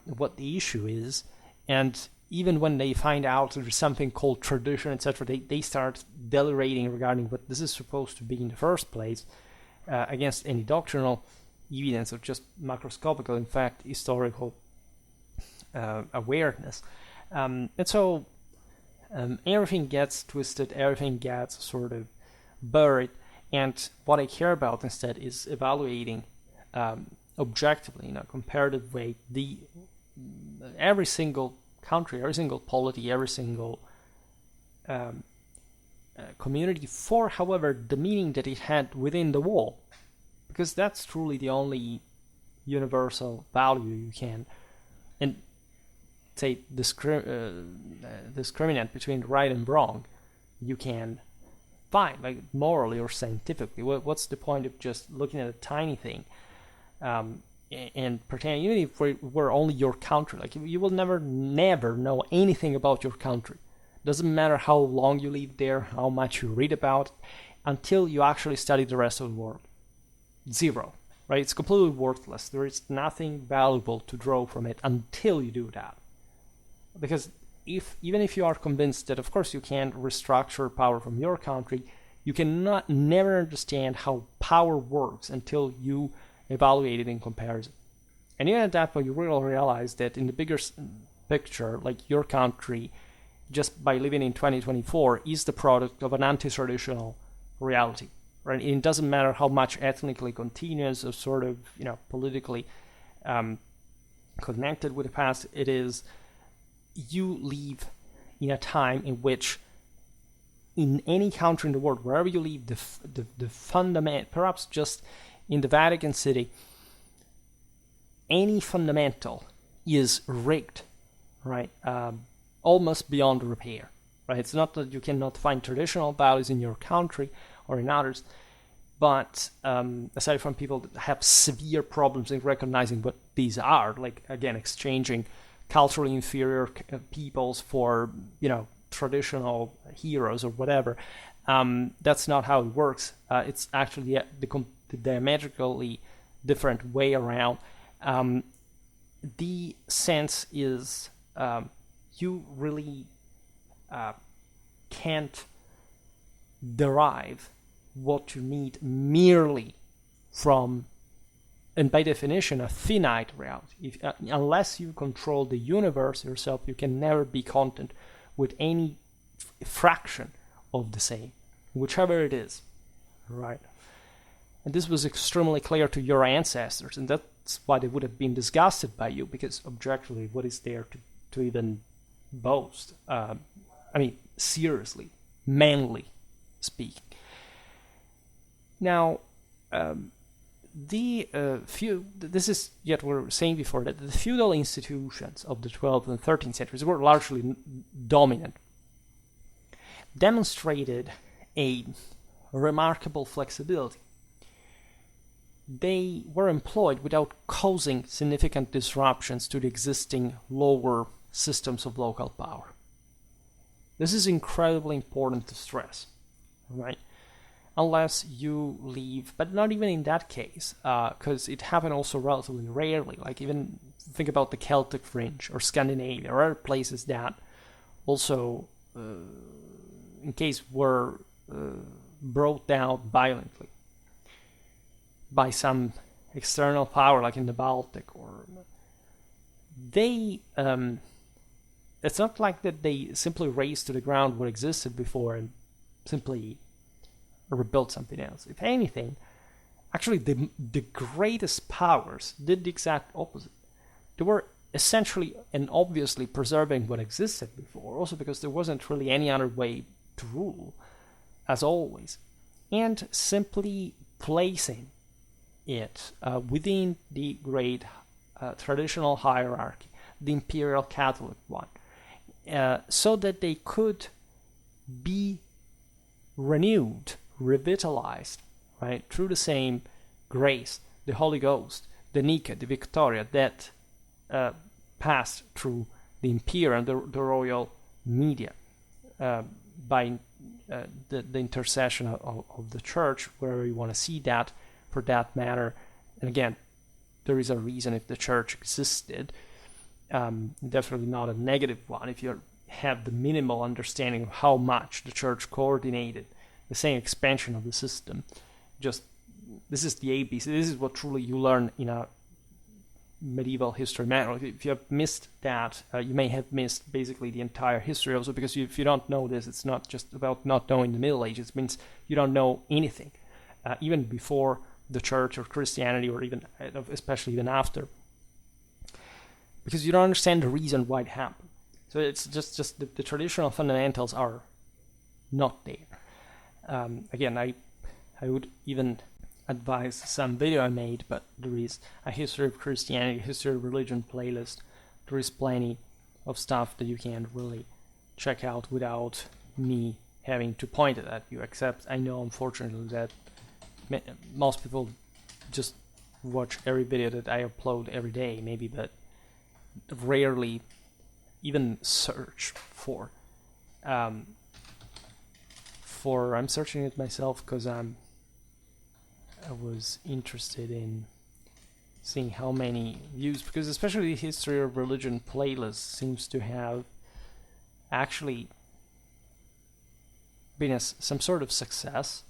what the issue is. And even when they find out there's something called tradition, etc., they start deliberating regarding what this is supposed to be in the first place, against any doctrinal evidence or just macroscopical, in fact, historical awareness. And so everything gets twisted, everything gets sort of buried. And what I care about instead is evaluating objectively, in a comparative way, every single country, every single polity, every single community for, however, the meaning that it had within the wall, because that's truly the only universal value you can, and say discriminate between right and wrong, you can find, like morally or scientifically. What's the point of just looking at a tiny thing and pretending, even if we're only your country, like you will never know anything about your country. Doesn't matter how long you live there, how much you read about it, until you actually study the rest of the world. Zero, right? It's completely worthless. There is nothing valuable to draw from it until you do that. Because even if you are convinced that, of course, you can't restructure power from your country, you cannot never understand how power works until you evaluate it in comparison. And even at that point, you will realize that in the bigger picture, like your country, just by living in 2024, is the product of an anti-traditional reality, right? It doesn't matter how much ethnically continuous or sort of, politically connected with the past it is. You live in a time in which, in any country in the world, wherever you live, the fundament, perhaps just in the Vatican City, any fundamental is rigged, right? Almost beyond repair, right? It's not that you cannot find traditional values in your country or in others, but aside from people that have severe problems in recognizing what these are, like, again, exchanging culturally inferior peoples for, traditional heroes or whatever, that's not how it works. It's actually the diametrically different way around. The sense is you really can't derive what you need merely from, and by definition, a finite reality. Unless you control the universe yourself, you can never be content with any fraction of the same, whichever it is, right? And this was extremely clear to your ancestors, and that's why they would have been disgusted by you, because objectively, what is there to even boast? Seriously, manly speaking. Now, this is yet we were saying before that the feudal institutions of the 12th and 13th centuries were largely dominant, demonstrated a remarkable flexibility. They were employed without causing significant disruptions to the existing lower systems of local power. This is incredibly important to stress, right? Unless you leave, but not even in that case, because it happened also relatively rarely. Like, even think about the Celtic fringe or Scandinavia or other places that also, in case, were brought down violently by some external power, like in the Baltic, or they. It's not like that they simply razed to the ground what existed before and simply rebuilt something else. If anything, actually the greatest powers did the exact opposite. They were essentially and obviously preserving what existed before, also because there wasn't really any other way to rule, as always, and simply placing it within the great traditional hierarchy, the Imperial Catholic one, so that they could be renewed, revitalized, right, through the same grace, the Holy Ghost, the Nika, the Victoria, that passed through the Imperial and the royal media by the intercession of the Church, wherever you want to see that, for that matter. And again, there is a reason if the Church existed, definitely not a negative one, if you have the minimal understanding of how much the Church coordinated the same expansion of the system. Just, this is the ABC. This is what truly you learn in a medieval history manual. If you have missed that, you may have missed basically the entire history also, because if you don't know this, it's not just about not knowing the Middle Ages. It means you don't know anything, even before the Church or Christianity, or even, especially even after, because you don't understand the reason why it happened. So it's just the traditional fundamentals are not there. Again, I would even advise some video I made, but there is a history of Christianity, history of religion playlist. There is plenty of stuff that you can really check out without me having to point it at you, except I know, unfortunately, that most people just watch every video that I upload every day, maybe, but rarely even search for. I'm searching it myself because I was interested in seeing how many views, because especially the history of religion playlist seems to have actually been some sort of success.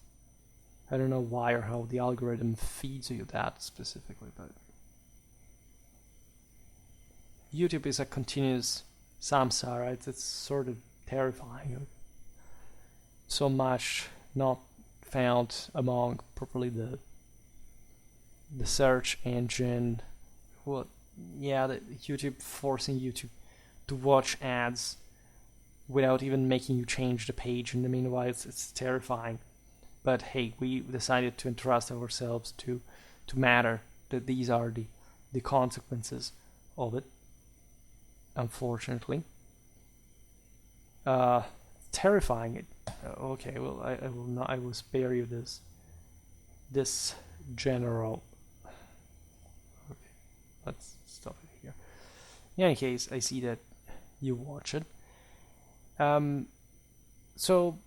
I don't know why or how the algorithm feeds you that specifically, but YouTube is a continuous samsara. It's sort of terrifying. So much not found among properly the search engine. The YouTube forcing you to watch ads without even making you change the page. In the meanwhile, it's terrifying. But hey, we decided to entrust ourselves to matter, that these are the consequences of it, unfortunately. Terrifying. Okay, well, I will not. I will spare you this general. Okay, let's stop it here. In any case, I see that you watch it. So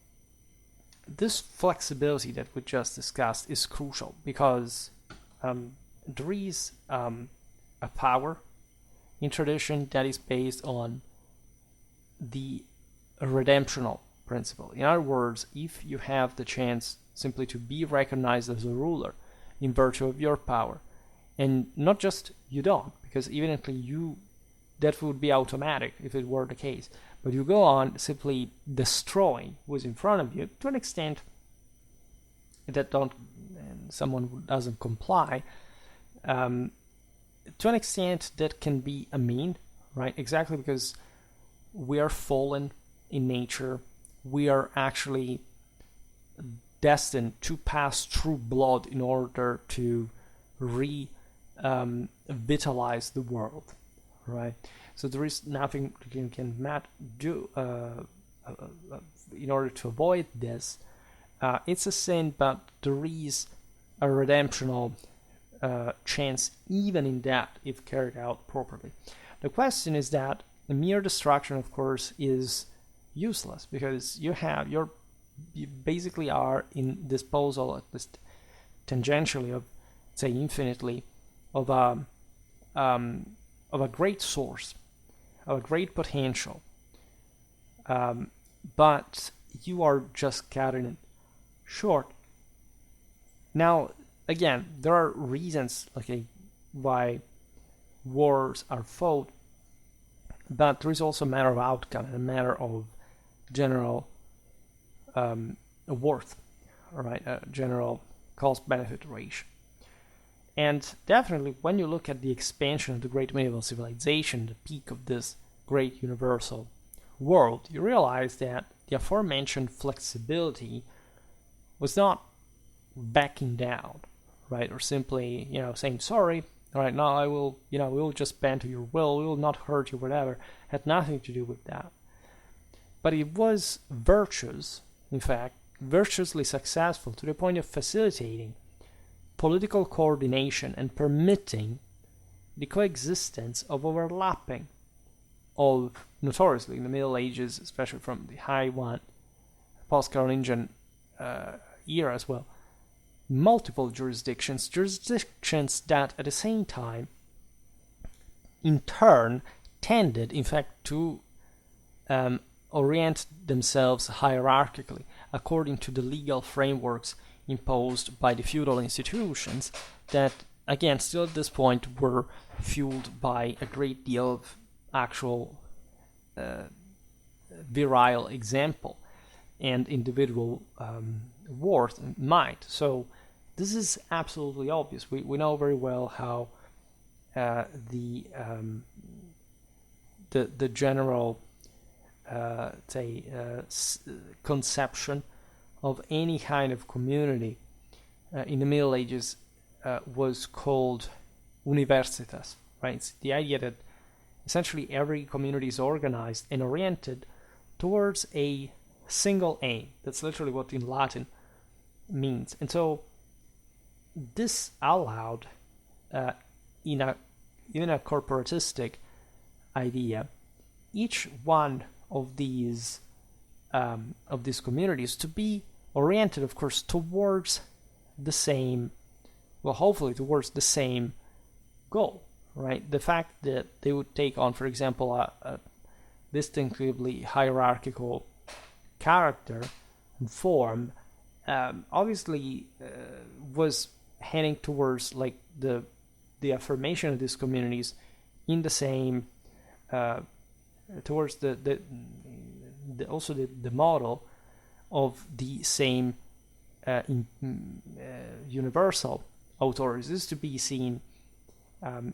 this flexibility that we just discussed is crucial, because there is a power in tradition that is based on the redemptional principle. In other words, if you have the chance simply to be recognized as a ruler in virtue of your power, and not just you don't, because evidently that would be automatic if it were the case, but you go on simply destroying who's in front of you to an extent that someone who doesn't comply, to an extent that can be a mean, right? Exactly, because we are fallen in nature. We are actually destined to pass through blood in order to revitalize the world, right? So there is nothing you can do in order to avoid this. It's a sin, but there is a redemptional chance even in that, if carried out properly. The question is that the mere destruction, of course, is useless, because you basically are in disposal, at least tangentially, of, say, infinitely, of a great source, of a great potential, but you are just cutting it short. Now, again, there are reasons why wars are fought, but there is also a matter of outcome and a matter of general worth, right? General cost-benefit ratio. And definitely, when you look at the expansion of the great medieval civilization, the peak of this great universal world, you realize that the aforementioned flexibility was not backing down, right? Or simply, saying sorry. All right, now we will just bend to your will. We will not hurt you, whatever. Had nothing to do with that. But it was virtuous, in fact, virtuously successful to the point of facilitating political coordination and permitting the coexistence of overlapping of, notoriously in the Middle Ages, especially from the high one, post-Carolingian era as well, multiple jurisdictions that at the same time in turn tended, in fact, to orient themselves hierarchically according to the legal frameworks imposed by the feudal institutions that again, still at this point, were fueled by a great deal of actual virile example and individual worth and might. So this is absolutely obvious. We know very well how the general conception of any kind of community in the Middle Ages was called universitas, right? It's the idea that essentially every community is organized and oriented towards a single aim. That's literally what in Latin means. And so this allowed, in a corporatistic idea, each one of these communities to be oriented, of course, towards the same, well, hopefully towards the same goal, right? The fact that they would take on, for example, a distinctively hierarchical character and form, obviously was heading towards like the affirmation of these communities in the same towards also the model of the same universal authorities. This is to be seen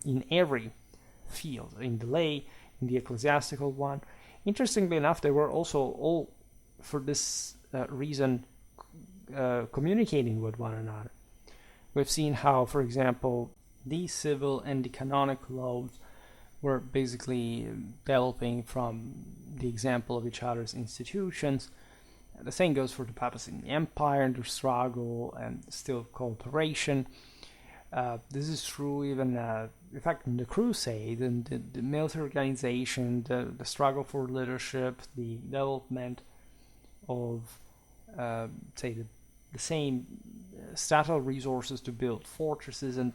in every field, in the lay, in the ecclesiastical one. Interestingly enough, they were also all, for this reason, communicating with one another. We've seen how, for example, the civil and the canonical laws were basically developing from the example of each other's institutions. The same goes for the papacy in the empire and the struggle and still cooperation. This is true even, in fact, in the crusade and the military organization, the struggle for leadership, the development of, the same statal resources to build fortresses, and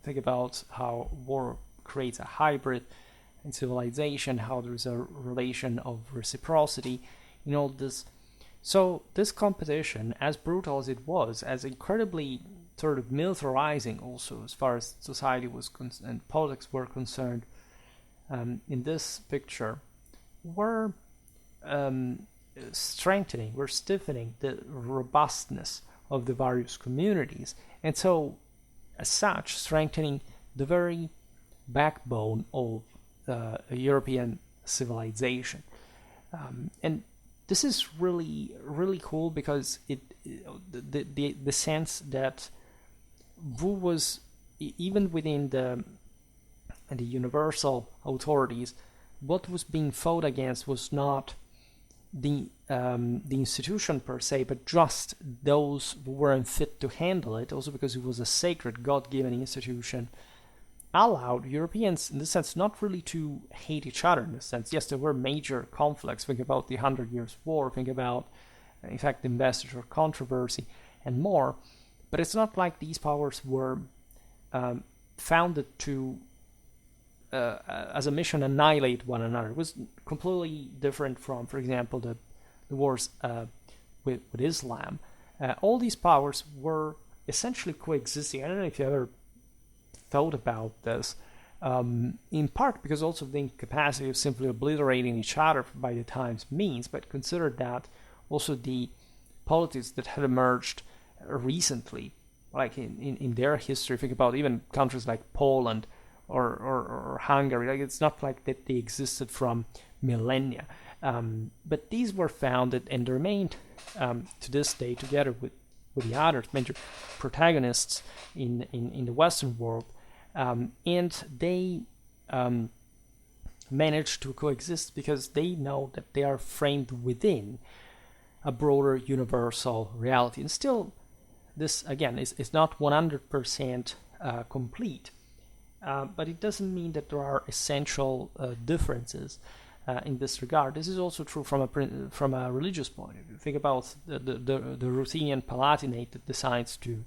think about how war creates a hybrid in civilization, how there's a relation of reciprocity in all this. So this competition, as brutal as it was, as incredibly sort of militarizing also as far as society was and politics were concerned, in this picture, were strengthening, were stiffening the robustness of the various communities, and so as such strengthening the very backbone of European civilization. And this is really, really cool because the sense that Wu was, even within the universal authorities, what was being fought against was not the institution per se, but just those who weren't fit to handle it. Also because it was a sacred, God-given institution, allowed Europeans, in this sense, not really to hate each other. In this sense, yes, there were major conflicts. Think about the 100 Years' War. Think about, in fact, the investiture controversy and more. But it's not like these powers were founded to, as a mission, annihilate one another. It was completely different from, for example, the wars with Islam. All these powers were essentially coexisting. I don't know if you ever thought about this, in part because also of the incapacity of simply obliterating each other by the times means, but consider that also the politics that had emerged recently, like in their history. Think about even countries like Poland or Hungary. Like, it's not like that they existed from millennia, but these were founded and remained to this day, together with the other major protagonists in the Western world, and they manage to coexist because they know that they are framed within a broader universal reality. And still, this again is not 100% complete, but it doesn't mean that there are essential differences in this regard. This is also true from a religious point of view. Think about the Ruthenian Palatinate that decides to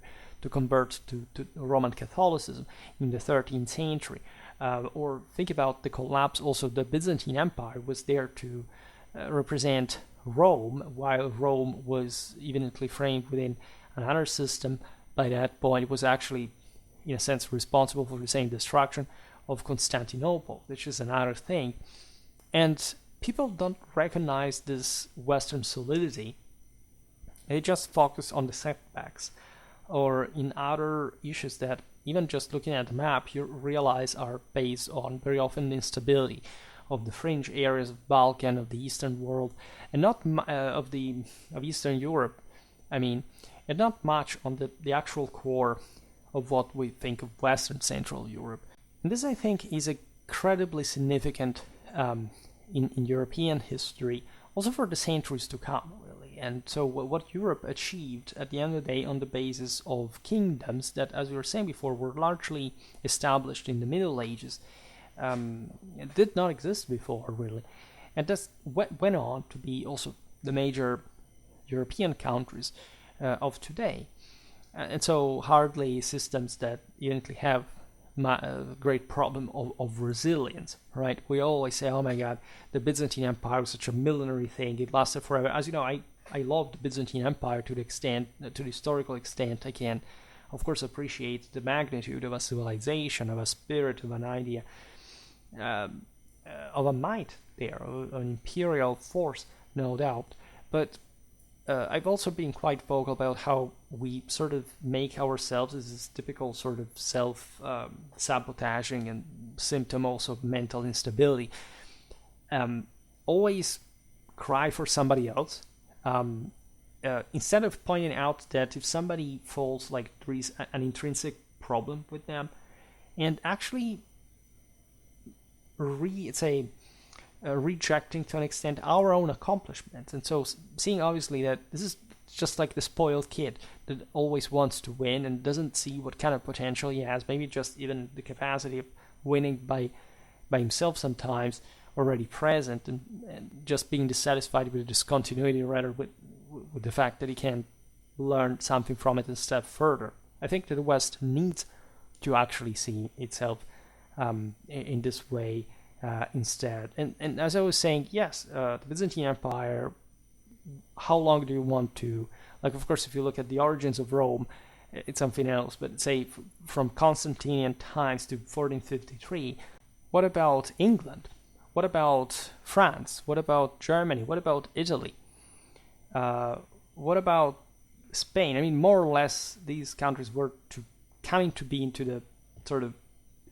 convert to Roman Catholicism in the 13th century, or think about the collapse. Also, the Byzantine Empire was there to represent Rome, while Rome was evidently framed within another system. By that point, it was actually in a sense, responsible for the same destruction of Constantinople, which is another thing. And people don't recognize this Western solidity. They just focus on the setbacks or in other issues that, even just looking at the map, you realize are based on very often instability of the fringe areas of Balkan, of the Eastern world, and not of Eastern Europe. And not much on the actual core of what we think of Western Central Europe. And this, I think, is incredibly significant in European history, also for the centuries to come, really. And so what Europe achieved at the end of the day on the basis of kingdoms that, as we were saying before, were largely established in the Middle Ages, it did not exist before, really. And this went on to be also the major European countries of today. And so hardly systems that evidently have a great problem of resilience, right? We always say, oh my God, the Byzantine Empire was such a millenary thing, it lasted forever. As you know, I love the Byzantine Empire to the historical extent I can, of course, appreciate the magnitude of a civilization, of a spirit, of an idea, of a might there, of an imperial force, no doubt. But I've also been quite vocal about how we sort of make ourselves as this typical sort of self-sabotaging and symptom also of mental instability. Always cry for somebody else. Instead of pointing out that if somebody falls, like there is an intrinsic problem with them, and actually rejecting to an extent our own accomplishments. And so seeing obviously that this is just like the spoiled kid that always wants to win and doesn't see what kind of potential he has, maybe just even the capacity of winning by himself sometimes already present, and just being dissatisfied with the discontinuity rather with the fact that he can learn something from it and step further. I think that the West needs to actually see itself in this way instead. And as I was saying, yes, the Byzantine Empire, how long do you want to, like, of course, if you look at the origins of Rome, it's something else, but say from Constantinian times to 1453, what about England? What about France? What about Germany? What about Italy? What about Spain? More or less, these countries were coming to be into the sort of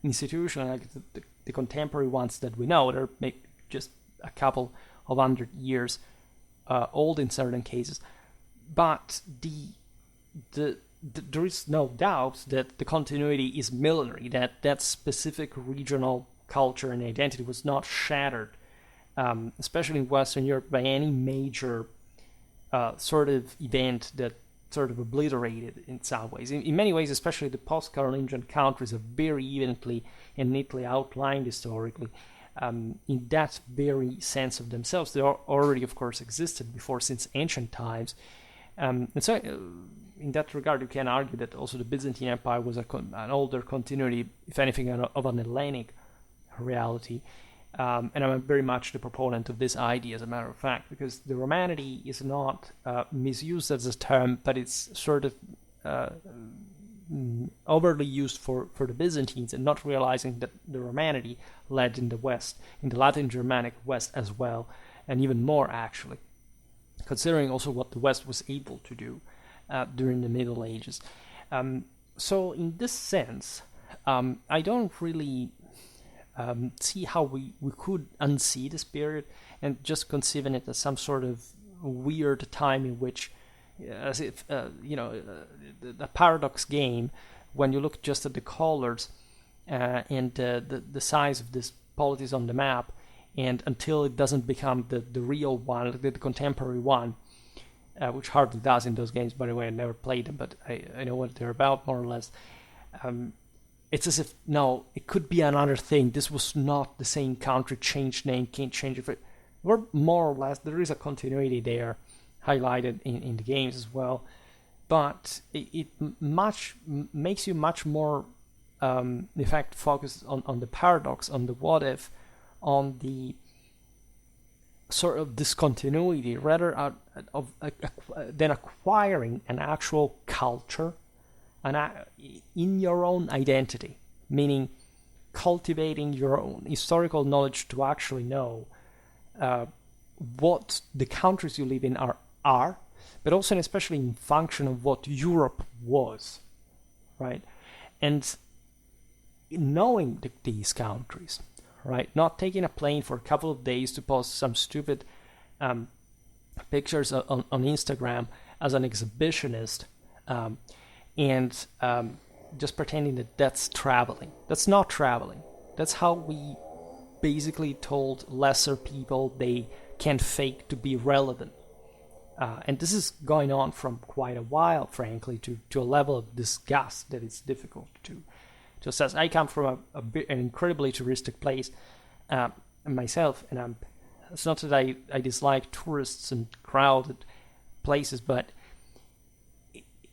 institution, like the contemporary ones that we know. They're maybe just a couple of 100 years old in certain cases, but there is no doubt that the continuity is millenary, that specific regional culture and identity was not shattered, especially in Western Europe, by any major sort of event that sort of obliterated in some ways. In many ways, especially the post-Carolingian countries are very evenly and neatly outlined historically in that very sense of themselves. They already, of course, existed before since ancient times. And so in that regard, you can argue that also the Byzantine Empire was an older continuity, if anything, of an Hellenic reality. And I'm very much the proponent of this idea, as a matter of fact, because the Romanity is not misused as a term, but it's sort of overly used for the Byzantines, and not realizing that the Romanity led in the West, in the Latin Germanic West as well, and even more actually, considering also what the West was able to do during the Middle Ages. So in this sense, I don't really see how we could unsee this period and just conceiving it as some sort of weird time in which, as if, the paradox game, when you look just at the colors and the size of this polities on the map, and until it doesn't become the real one, the contemporary one, which hardly does in those games, by the way. I never played them, but I know what they're about, more or less. It's as if, no, it could be another thing. This was not the same country, changed name, can't change it. Or more or less, there is a continuity there, highlighted in the games as well. But it makes you much more, in fact, focused on the paradox, on the what if, on the sort of discontinuity, rather than acquiring an actual culture in your own identity, meaning cultivating your own historical knowledge to actually know what the countries you live in are, but also and especially in function of what Europe was, right? And knowing these countries, right? Not taking a plane for a couple of days to post some stupid pictures on Instagram as an exhibitionist, and just pretending that that's traveling. That's not traveling. That's how we basically told lesser people they can fake to be relevant. And this is going on from quite a while, frankly, to a level of disgust that it's difficult to assess. I come from an incredibly touristic place myself, and it's not that I dislike tourists and crowded places, but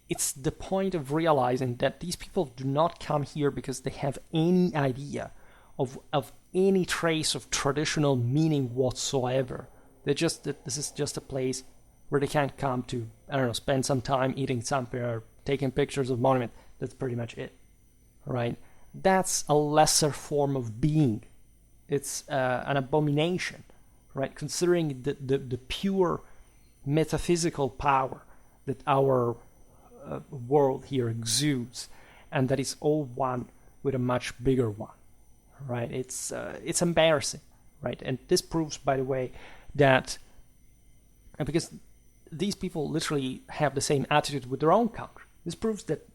it's the point of realizing that these people do not come here because they have any idea of any trace of traditional meaning whatsoever. They're just that this is just a place where they can come to, I don't know, spend some time eating something or taking pictures of monument. That's pretty much it, right? That's a lesser form of being. It's an abomination, right? Considering the pure metaphysical power that our world here exudes, and that is all one with a much bigger one, right? It's embarrassing, right? And this proves, by the way, that because these people literally have the same attitude with their own country. This proves that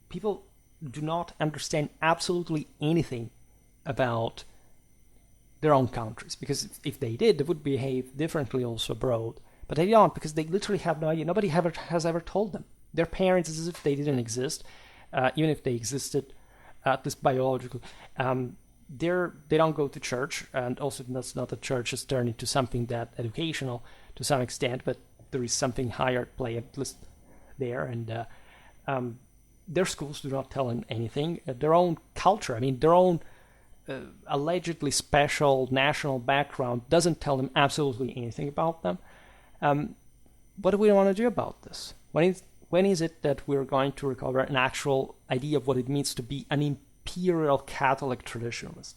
people do not understand absolutely anything about their own countries, because if they did, they would behave differently also abroad. But they don't, because they literally have no idea. Nobody has ever told them. Their parents, as if they didn't exist, even if they existed, at least biologically. They don't go to church, and also that's not that church has turned into something that educational to some extent, but there is something higher at play, at least there, and their schools do not tell them anything. Their own culture, I mean, their own allegedly special national background doesn't tell them absolutely anything about them. What do we want to do about this? When is it that we're going to recover an actual idea of what it means to be an Imperial Catholic traditionalist?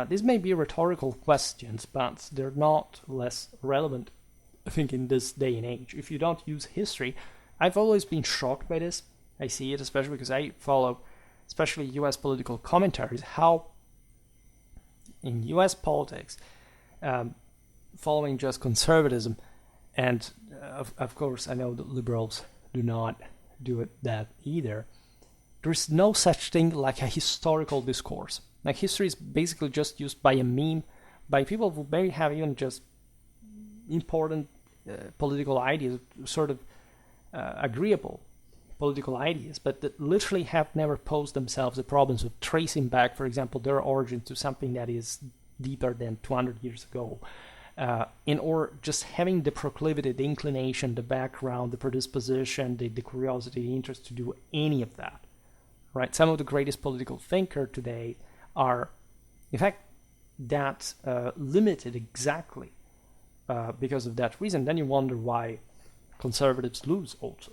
These may be rhetorical questions, but they're not less relevant, I think, in this day and age. If you don't use history, I've always been shocked by this. I see it, especially because I follow, especially US political commentaries, how in US politics, following just conservatism, and of course I know that liberals do not do that either, there's no such thing like a historical discourse. Like, history is basically just used by a meme, by people who may have even just important political ideas, sort of agreeable political ideas, but that literally have never posed themselves the problems of tracing back, for example, their origins to something that is deeper than 200 years ago, or just having the proclivity, the inclination, the background, the predisposition, the curiosity, the interest to do any of that, right? Some of the greatest political thinkers today are, in fact, that limited exactly because of that reason. Then you wonder why conservatives lose also.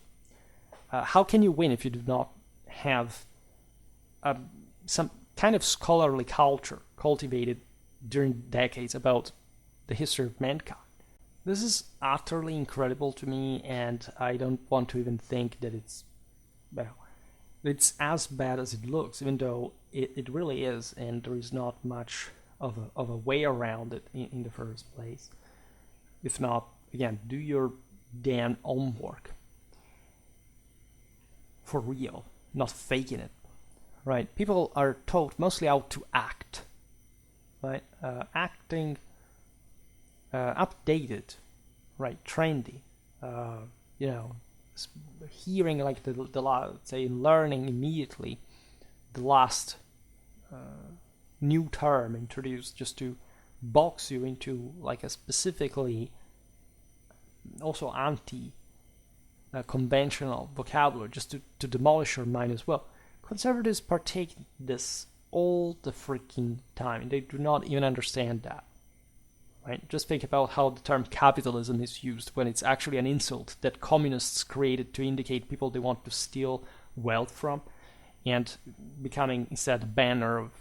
How can you win if you do not have some kind of scholarly culture cultivated during decades about the history of mankind? This is utterly incredible to me, and I don't want to even think that it's as bad as it looks, even though it really is, and there is not much of a way around it in the first place. If not, again, do your damn homework. For real, not faking it, right? People are taught mostly how to act, right? Acting updated, right? Trendy, hearing like learning immediately the last new term introduced just to box you into like a specifically also conventional vocabulary, just to demolish your mind as well. Conservatives partake in this all the freaking time, and they do not even understand that, right? Just think about how the term capitalism is used when it's actually an insult that communists created to indicate people they want to steal wealth from, and becoming instead a banner of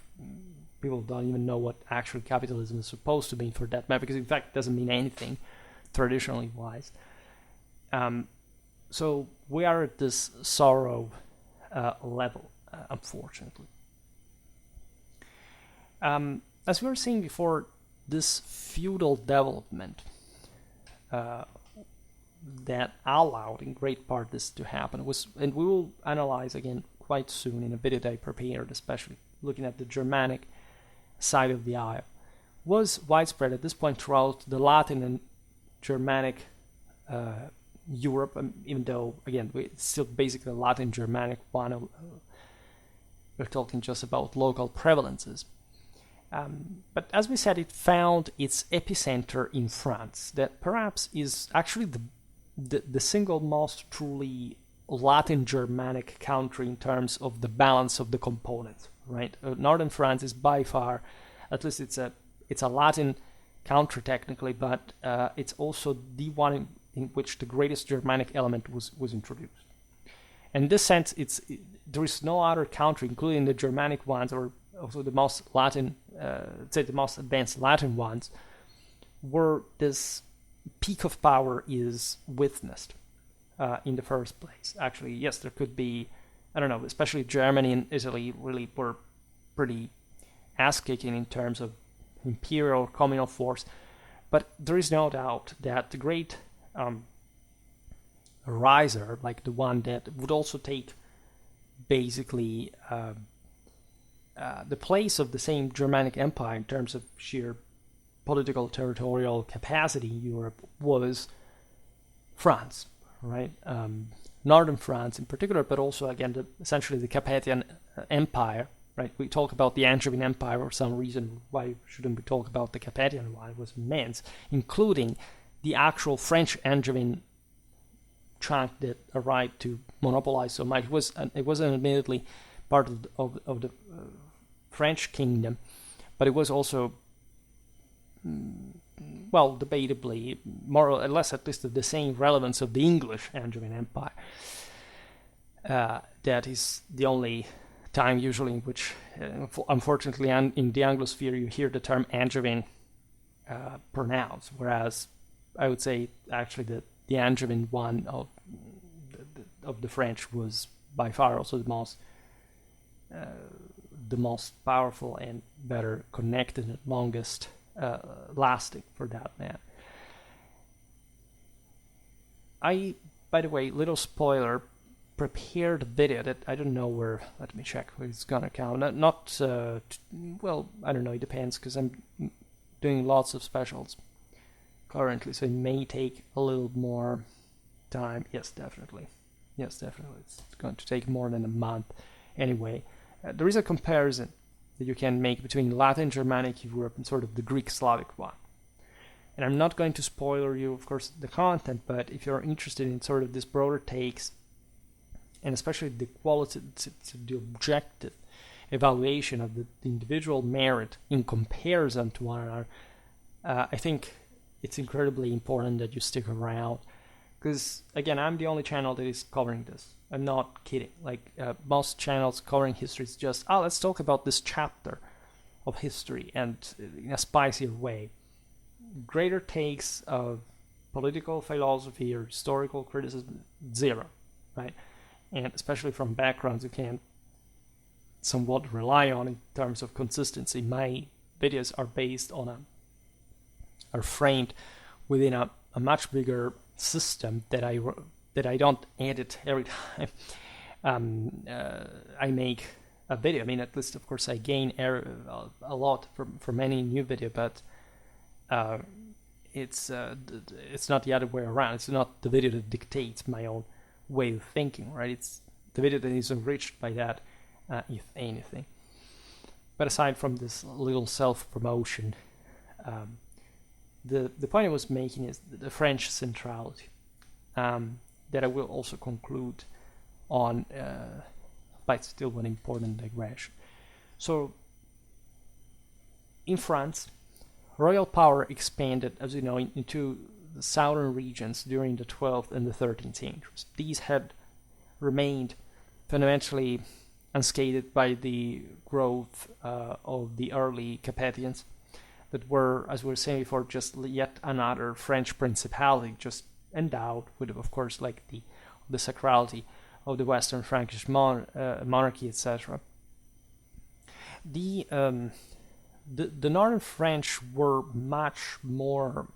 people who don't even know what actual capitalism is supposed to mean for that matter, because in fact it doesn't mean anything traditionally wise. So we are at this sorrow level, unfortunately. As we were saying before, this feudal development that allowed in great part this to happen was, and we will analyze again quite soon in a video that I prepared, especially looking at the Germanic side of the aisle, was widespread at this point throughout the Latin and Germanic Europe, even though, again, it's still basically a Latin Germanic one. We're talking just about local prevalences. But as we said, it found its epicenter in France, that perhaps is actually the single most truly Latin Germanic country in terms of the balance of the components, right? Northern France is by far, at least it's a Latin country technically, but it's also the one in which the greatest Germanic element was introduced. And in this sense, there is no other country, including the Germanic ones, or also the most Latin, say the most advanced Latin ones, where this peak of power is witnessed in the first place. Actually, yes, there could be, I don't know, especially Germany and Italy really were pretty ass-kicking in terms of imperial communal force, but there is no doubt that the great riser, like the one that would also take basically the place of the same Germanic Empire in terms of sheer political territorial capacity in Europe, was France, right? Northern France in particular, but also again essentially the Carpathian Empire, right? We talk about the Angevin Empire for some reason. Why shouldn't we talk about the Carpathian one? It was immense, including the actual French Angevin chunk that arrived to monopolize so much. It wasn't admittedly part of the French kingdom, but it was also, well, debatably, more or less at least of the same relevance of the English Angevin Empire. That is the only time usually in which, unfortunately, in the Anglosphere, you hear the term Angevin pronounced, whereas I would say actually the Angevin one of the French was by far also the most powerful and better connected and longest lasting for that matter. I, by the way, little spoiler, prepared a video that I don't know where, let me check where it's gonna count. Well, I don't know, it depends, because I'm doing lots of specials currently, so it may take a little more time. Yes, definitely. It's going to take more than a month. Anyway, there is a comparison that you can make between Latin Germanic Europe and sort of the Greek Slavic one. And I'm not going to spoiler you, of course, the content, but if you're interested in sort of this broader takes, and especially the the objective evaluation of the individual merit in comparison to one another, I think it's incredibly important that you stick around. Because, again, I'm the only channel that is covering this. I'm not kidding. Like, most channels covering history is just, let's talk about this chapter of history, and in a spicier way. Greater takes of political philosophy or historical criticism, zero, right? And especially from backgrounds you can somewhat rely on in terms of consistency. My videos are based on are framed within a much bigger system that I don't edit every time I make a video. I mean, at least of course I gain a lot from any new video, but it's not the other way around. It's not the video that dictates my own way of thinking, right? It's the video that is enriched by that, if anything. But aside from this little self-promotion, the point I was making is the French centrality, that I will also conclude on, but still one important digression. So, in France, royal power expanded, as you know, into the southern regions during the 12th and the 13th centuries. These had remained fundamentally unscathed by the growth of the early Capetians, that were, as we were saying before, just yet another French principality, just endowed with, of course, like the sacrality of the Western Frankish monarchy, etc. The northern French were much more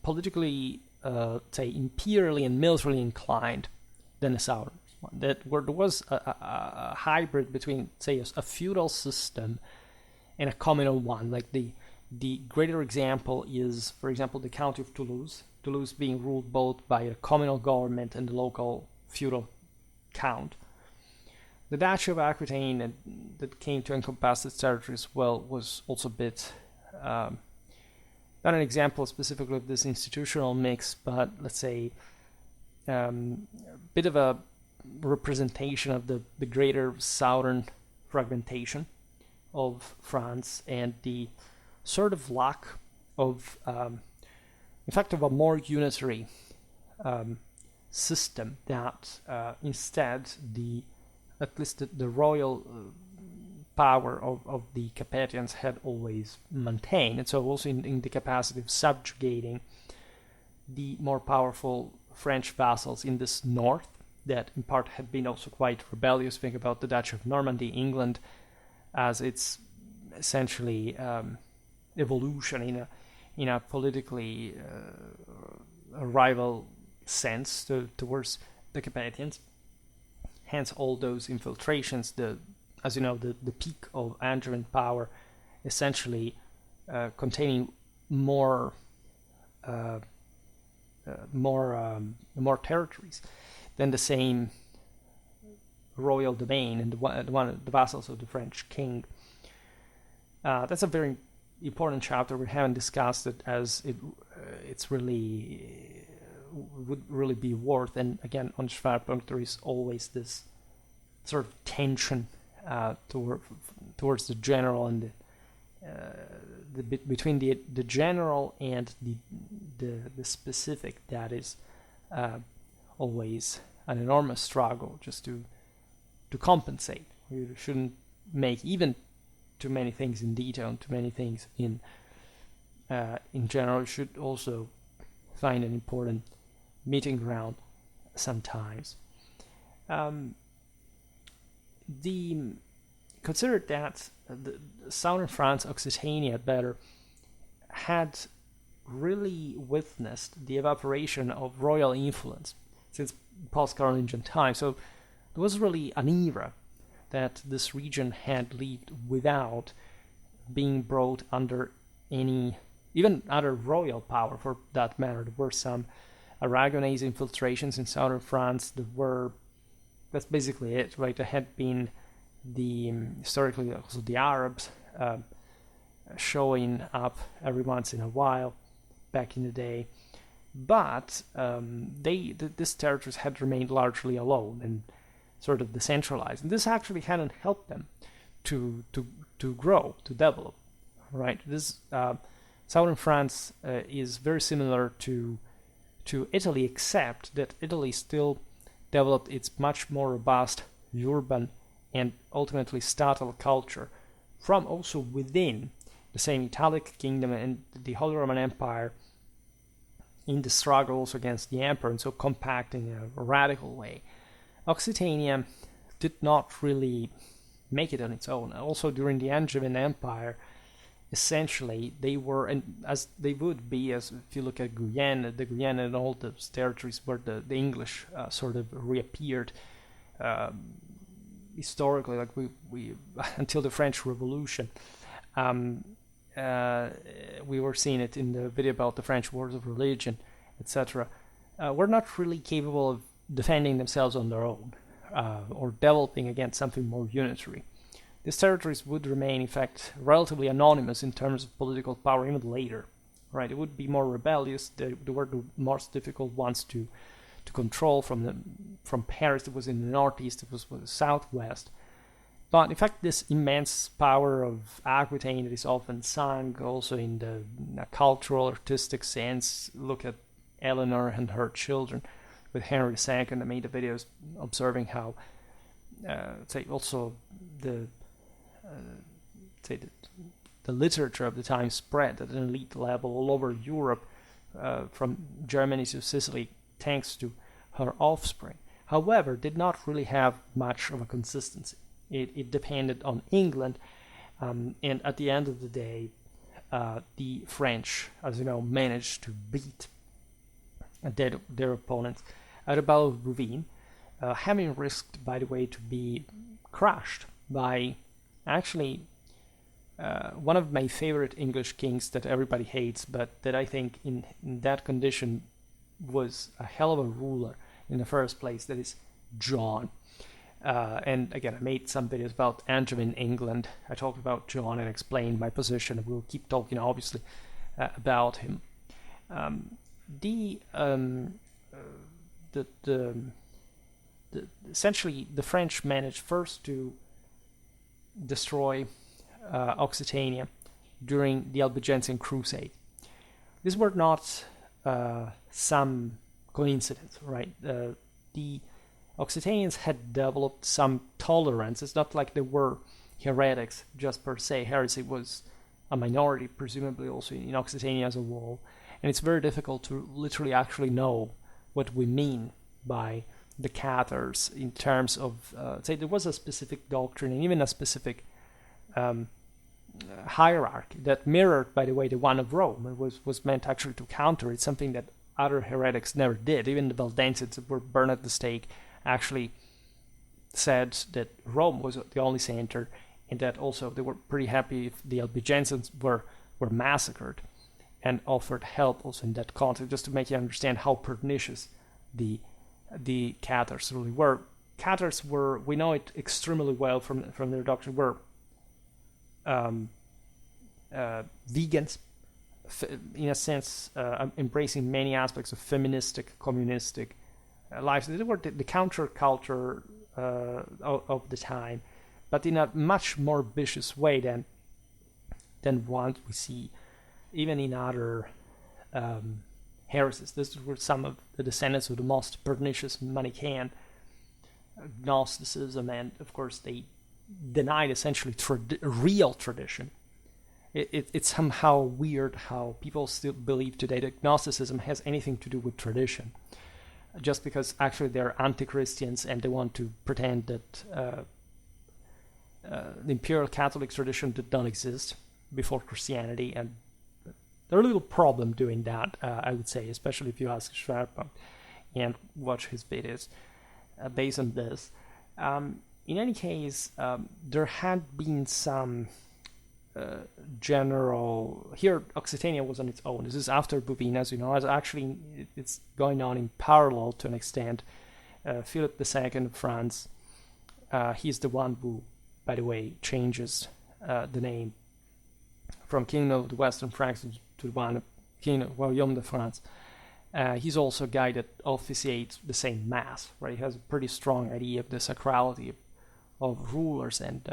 politically, say, imperially and militarily inclined than the southern one. There was a hybrid between, say, a feudal system and a communal one. Like the greater example is, for example, the county of Toulouse. Toulouse being ruled both by a communal government and the local feudal count. The Duchy of Aquitaine, that came to encompass its territories well, was also a bit, not an example specifically of this institutional mix, but let's say a bit of a representation of the greater southern fragmentation of France and the sort of lack of, in fact, of a more unitary system that instead at least the royal power of the Capetians had always maintained, and so also in the capacity of subjugating the more powerful French vassals in this north that in part had been also quite rebellious. Think about the Duchy of Normandy, England, as its essentially evolution in a politically rival sense towards the Capetians. Hence, all those infiltrations. As you know, the peak of Angevin power, essentially containing more territories than the same royal domain and the vassals of the French king. That's a very important chapter. We haven't discussed it, as it's really would really be worth. And again, on Schwerpunkt, there is always this sort of tension towards the general and between the general and the specific. That is always an enormous struggle just to compensate. You shouldn't make even too many things in detail and too many things in general. You should also find an important meeting ground sometimes. Consider that the southern France, Occitania better, had really witnessed the evaporation of royal influence since post-Carolingian time. So there was really an era that this region had lived without being brought under any, even other royal power for that matter. There were some Aragonese infiltrations in southern France. That's basically it, right? There had been historically also the Arabs showing up every once in a while back in the day, but these territories had remained largely alone and sort of decentralized, and this actually hadn't helped them to grow, to develop, right? This southern France is very similar to Italy, except that Italy still developed its much more robust urban and ultimately statal culture from also within the same Italic kingdom and the Holy Roman Empire, in the struggle also against the emperor, and so compacting in a radical way. Occitania did not really make it on its own. Also during the Angevin Empire, essentially they were, and as they would be, as if you look at Guyenne and all those territories where the English sort of reappeared historically, like we until the French Revolution. We were seeing it in the video about the French Wars of Religion, etc. Were not really capable of defending themselves on their own or developing against something more unitary. These territories would remain, in fact, relatively anonymous in terms of political power even later. Right? It would be more rebellious. They were the most difficult ones to control from Paris. It was in the northeast. It was the southwest. But in fact, this immense power of Aquitaine is often sung also in the cultural, artistic sense. Look at Eleanor and her children with Henry II. I made a video observing how, also the the literature of the time spread at an elite level all over Europe, from Germany to Sicily, thanks to her offspring. However, did not really have much of a consistency. It depended on England, and at the end of the day, the French, as you know, managed to beat their opponents at the Battle of Bouvines, having risked, by the way, to be crushed by actually one of my favorite English kings that everybody hates, but that I think in that condition was a hell of a ruler in the first place, that is John. And again, I made some videos about Angevin, England. I talked about John and explained my position. We'll keep talking, obviously, about him. Essentially, the French managed first to destroy Occitania during the Albigensian Crusade. These were not some coincidence, right? The Occitanians had developed some tolerance. It's not like they were heretics just per se. Heresy was a minority, presumably also in Occitania as a whole, and it's very difficult to literally actually know what we mean by the Cathars in terms of, there was a specific doctrine and even a specific hierarchy that mirrored, by the way, the one of Rome. It was meant actually to counter it, something that other heretics never did. Even the Valdensians that were burned at the stake actually said that Rome was the only center, and that also they were pretty happy if the Albigensians were massacred, and offered help also in that context, just to make you understand how pernicious the Cathars really were. Cathars were, we know it extremely well from their doctrine, were vegans, in a sense, embracing many aspects of feministic, communistic life. They were the counterculture of the time, but in a much more vicious way than what we see even in other heresies. These were some of the descendants of the most pernicious Manichaean Gnosticism, and of course they denied essentially real tradition. It's somehow weird how people still believe today that Gnosticism has anything to do with tradition, just because actually they're anti-Christians and they want to pretend that the Imperial Catholic tradition did not exist before Christianity, and they're a little problem doing that, I would say, especially if you ask Schwerpunkt and watch his videos based on this. In any case, there had been some general... Here, Occitania was on its own. This is after Bouvines, as you know. Actually, it's going on in parallel to an extent. Philip II of France, he's the one who, by the way, changes the name from Kingdom of the Western Franks to the one of Kingdom of Royaume de France. He's also a guy that officiates the same mass, right? He has a pretty strong idea of the sacrality of rulers, and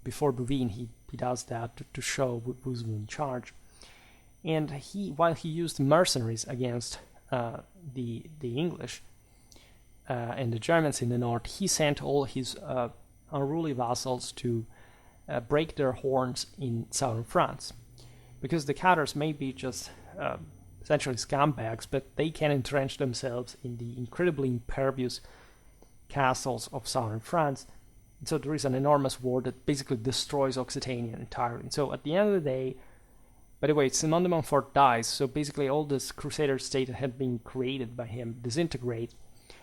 before Bouvines he does that to show who's in charge. And while he used mercenaries against the English and the Germans in the north, he sent all his unruly vassals to break their horns in southern France, because the Cathars may be just essentially scumbags, but they can entrench themselves in the incredibly impervious castles of southern France. And so there is an enormous war that basically destroys Occitania entirely. And so at the end of the day, by the way, Simon de Montfort dies, so basically all this Crusader state that had been created by him disintegrates,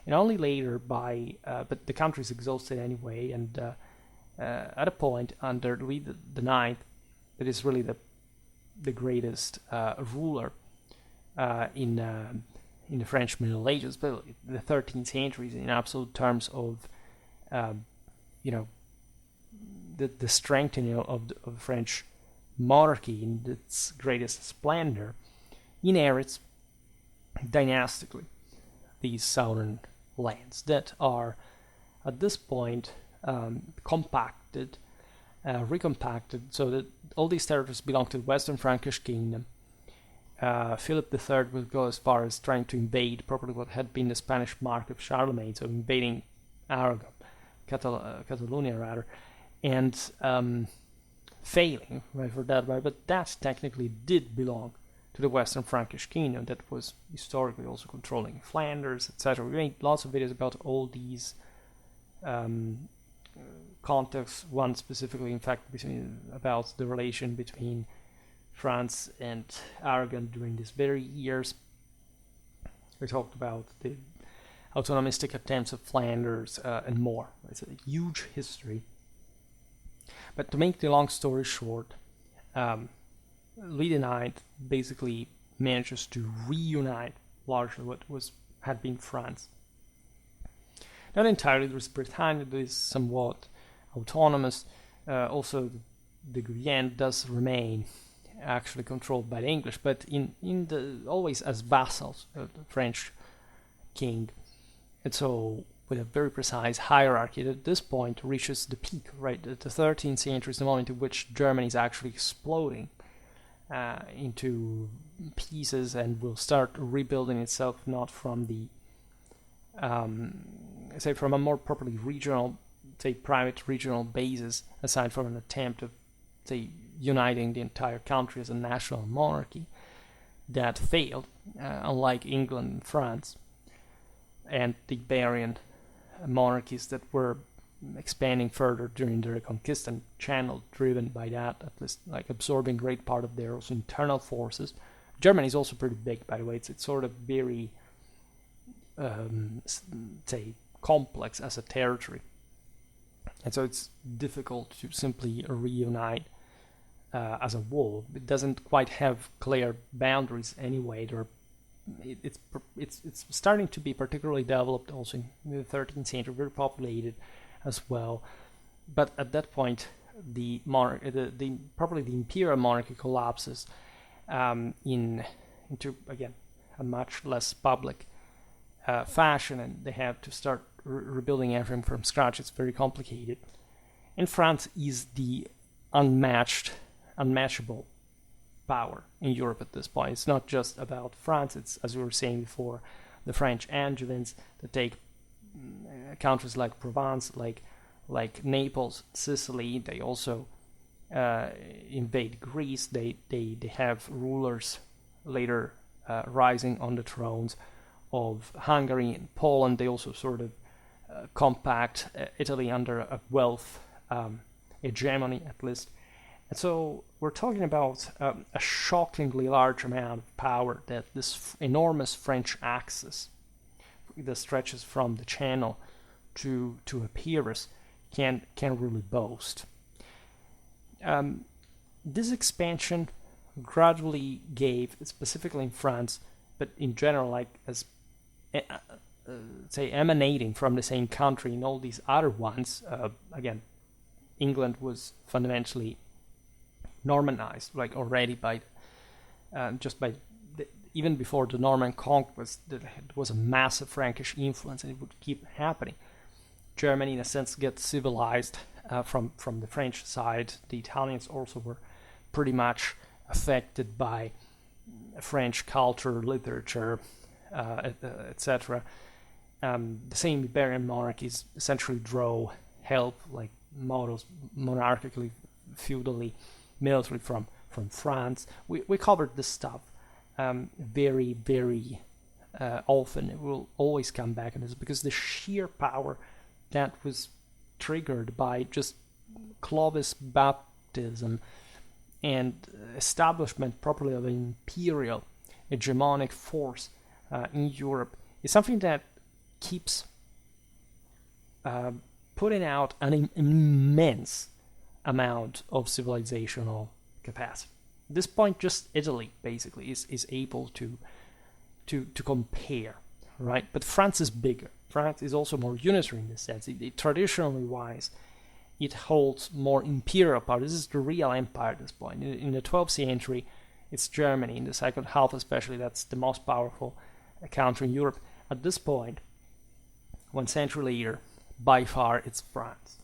and only later but the country is exhausted anyway, and at a point under Louis IX, that is really the greatest ruler in the French Middle Ages, but the 13th century in absolute terms of the strengthening of the French monarchy in its greatest splendor, inherits dynastically these southern lands that are at this point compact compacted, so that all these territories belong to the Western Frankish kingdom. Philip III would go as far as trying to invade properly what had been the Spanish mark of Charlemagne, so invading Aragon, Catalonia rather, and failing right, for that, right? But that technically did belong to the Western Frankish kingdom that was historically also controlling Flanders, etc. We made lots of videos about all these contexts, one specifically, in fact, about the relation between France and Aragon during these very years. We talked about the autonomistic attempts of Flanders and more. It's a huge history. But to make the long story short, Louis IX basically manages to reunite largely what had been France. Not entirely, there's Britannia that is somewhat autonomous. Also, the Guyenne does remain actually controlled by the English, but always as vassals of the French king. And so, with a very precise hierarchy that at this point reaches the peak, right? The 13th century is the moment in which Germany is actually exploding into pieces and will start rebuilding itself not from the from a more properly regional, private regional basis, aside from an attempt of uniting the entire country as a national monarchy that failed, unlike England and France and the Bavarian monarchies that were expanding further during the Reconquista, channel driven by that, at least absorbing great part of their also internal forces. Germany is also pretty big, by the way. It's sort of very complex as a territory, and so it's difficult to simply reunite as a whole. It doesn't quite have clear boundaries anyway. It's starting to be particularly developed also in the 13th century, very populated as well. But at that point, the imperial monarchy collapses into again a much less public fashion, and they have to start rebuilding everything from scratch. It's very complicated. And France is the unmatchable power in Europe at this point. It's not just about France. It's, as we were saying before, the French Angevins that take countries like Provence, like Naples, Sicily. They also invade Greece. They have rulers later rising on the thrones of Hungary and Poland. They also sort of compact Italy under a Guelph hegemony, at least. And so we're talking about a shockingly large amount of power that this enormous French axis that stretches from the Channel to Epirus can really boast. This expansion gradually gave, specifically in France, but in general, emanating from the same country in all these other ones. Again, England was fundamentally Normanized, already by even before the Norman conquest. There was a massive Frankish influence, and it would keep happening. Germany, in a sense, gets civilized from the French side. The Italians also were pretty much affected by French culture, literature, etc. The same Iberian monarchies essentially draw help, models monarchically, feudally, military from France. We covered this stuff very, very often. It will always come back, and it's because the sheer power that was triggered by just Clovis baptism and establishment properly of an imperial hegemonic force in Europe is something that keeps putting out an immense amount of civilizational capacity. At this point, just Italy basically is able to compare, right? But France is bigger. France is also more unitary in this sense. Traditionally wise, it holds more imperial power. This is the real empire at this point. In the 12th century, it's Germany. In the second half especially, that's the most powerful country in Europe. At this point, 1 century later, by far, it's France.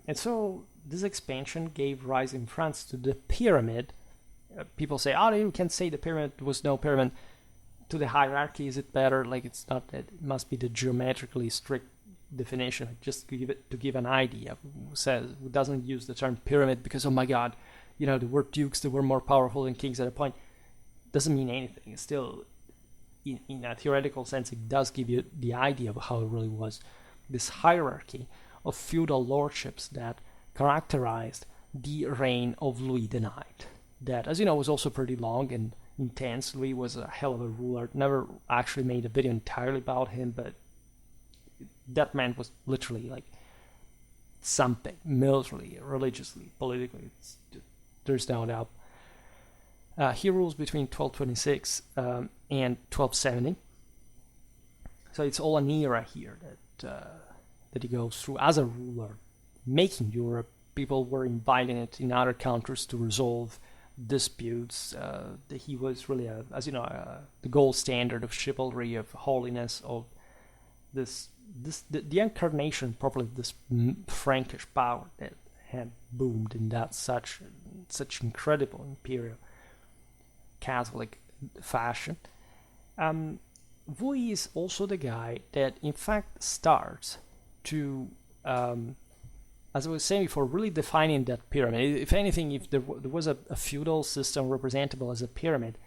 And so this expansion gave rise in France to the pyramid. People say, oh, you can say the pyramid was no pyramid. To the hierarchy, is it better? Like, it's not that, it must be the geometrically strict definition. Just to give an idea. Who doesn't use the term pyramid because, oh my god, there were dukes that were more powerful than kings at a point. Doesn't mean anything. It's still, in a theoretical sense, it does give you the idea of how it really was. This hierarchy of feudal lordships that characterized the reign of Louis IX. That, as you know, was also pretty long and intense. Louis was a hell of a ruler. Never actually made a video entirely about him, but that man was literally like something, militarily, religiously, politically. There's no doubt. He rules between 1226 and 1270. So it's all an era here that he goes through as a ruler, making Europe. People were inviting it in other countries to resolve disputes. He was really, the gold standard of chivalry, of holiness, of the incarnation, probably, of this Frankish power that had boomed in that such incredible imperial Catholic fashion. Louis is also the guy that, in fact, starts to, as I was saying before, really defining that pyramid. If anything, if there was a feudal system representable as a pyramid,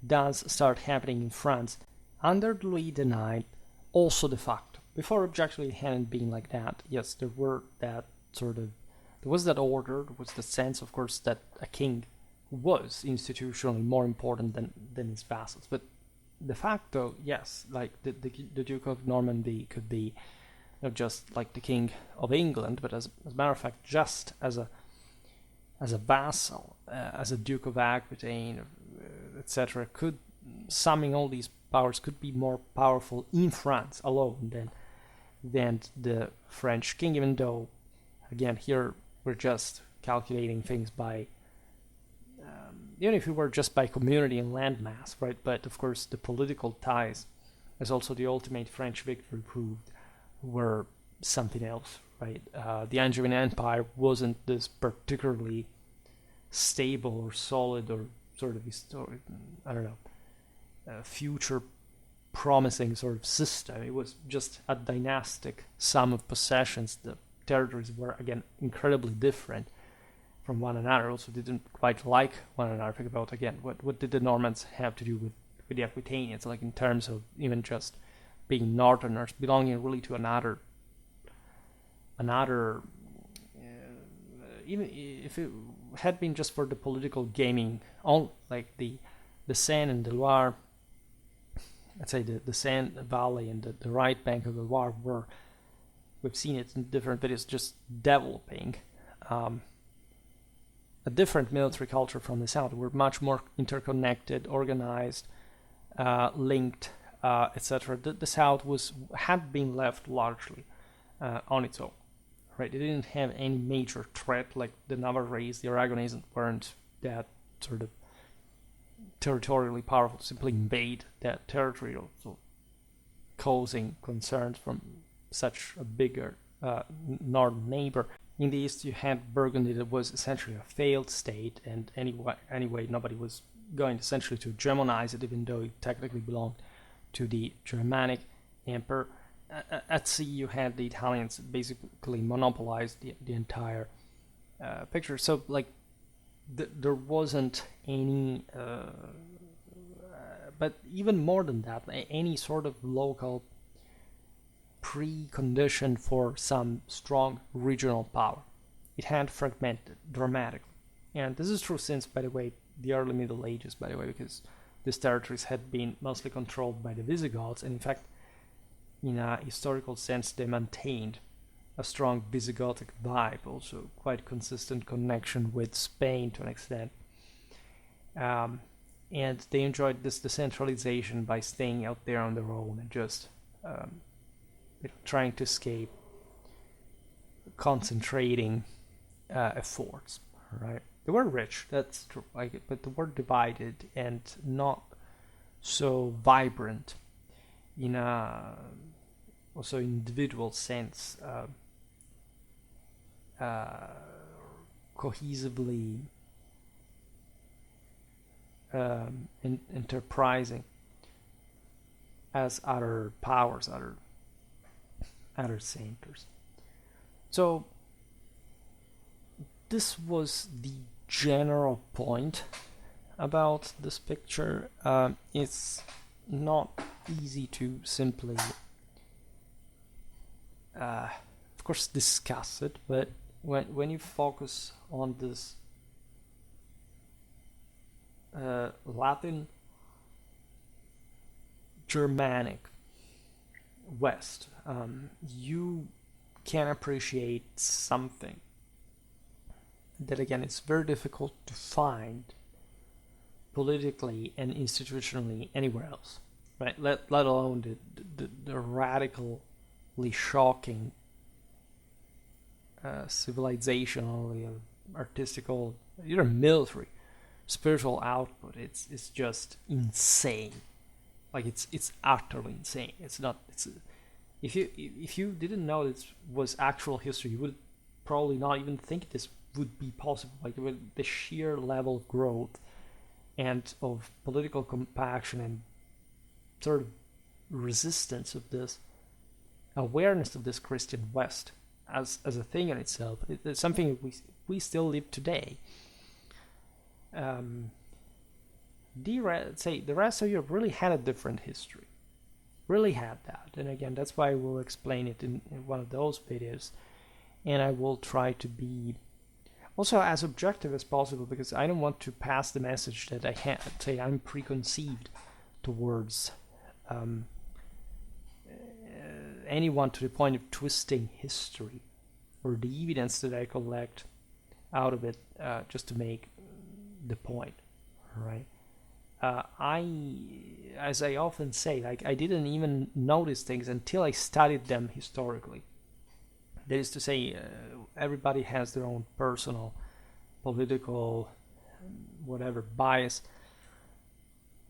does start happening in France under Louis IX, also de facto. Before, objectively, it hadn't been like that. Yes, there was that order, there was the sense, of course, that a king was institutionally more important than his vassals. But de facto, yes, like the Duke of Normandy could be not just like the King of England, but as a matter of fact, just as a vassal, as a Duke of Aquitaine, etc., could, summing all these powers, could be more powerful in France alone than the French king, even though, again, here we're just calculating things by, even if it were just by community and landmass, right? But of course, the political ties, as also the ultimate French victory proved, were something else, right? The Angevin Empire wasn't this particularly stable or solid or sort of historic, future promising sort of system. It was just a dynastic sum of possessions. The territories were, again, incredibly different from one another. Also didn't quite like one another. Think about, again, what did the Normans have to do with the Aquitanians, like in terms of even just being northerners, belonging really to another even if it had been just for the political gaming, all like the Seine and the Loire, let's say the Seine Valley and the right bank of the Loire were, we've seen it in different videos, just developing a different military culture from the south. We're much more interconnected, organized, linked, etc. The south had been left largely on its own, right? It didn't have any major threat like the Navarrese, the Aragonese weren't that sort of territorially powerful to simply invade that territory, also causing concerns from such a bigger northern neighbor. In the east, you had Burgundy, that was essentially a failed state, and anyway, nobody was going essentially to hegemonize it, even though it technically belonged to the Germanic Emperor. At sea, you had the Italians basically monopolize the entire picture. So, like, there wasn't any, but even more than that, any sort of local precondition for some strong regional power. It had fragmented dramatically. And this is true since, by the way, the early Middle Ages, by the way, because these territories had been mostly controlled by the Visigoths, and in fact, in a historical sense, they maintained a strong Visigothic vibe, also quite consistent connection with Spain to an extent. And they enjoyed this decentralization by staying out there on their own and just trying to escape concentrating efforts, right? They were rich, that's true, but they were divided and not so vibrant in a also individual sense cohesively enterprising as other powers, other centers. So this was the general point about this picture. It's not easy to simply, of course, discuss it, but when you focus on this Latin Germanic West, you can appreciate something that, again, it's very difficult to find politically and institutionally anywhere else, right? Let alone the radically shocking civilizational, artistical, even military, spiritual output. It's just insane. Like it's utterly insane. It's not. If you didn't know this was actual history, you would probably not even think this would be possible. Like with the sheer level of growth and of political compaction and sort of resistance of this awareness of this Christian West as a thing in itself. It's something we still live today. The rest of Europe really had a different history. Really had that. And again, that's why I will explain it in one of those videos. And I will try to be also as objective as possible, because I don't want to pass the message that I'm preconceived towards anyone to the point of twisting history or the evidence that I collect out of it just to make the point, right? As I often say, like, I didn't even notice things until I studied them historically. That is to say, everybody has their own personal, political, whatever, bias.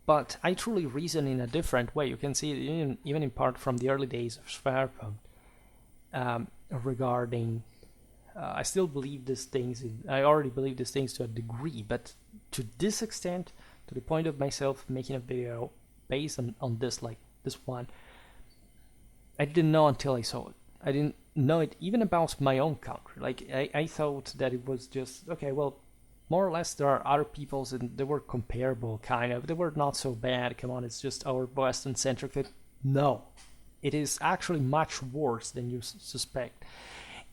But I truly reason in a different way. You can see it even in part from the early days of Schwerpunkt regarding... I still believe these things. I already believe these things to a degree, but to this extent, to the point of myself making a video based on this, like this one, I didn't know until I saw it. I didn't know it even about my own country. Like I thought that it was just, okay, well, more or less there are other peoples and they were comparable, kind of. They were not so bad. Come on, it's just our Western-centric thing. No, it is actually much worse than you suspect.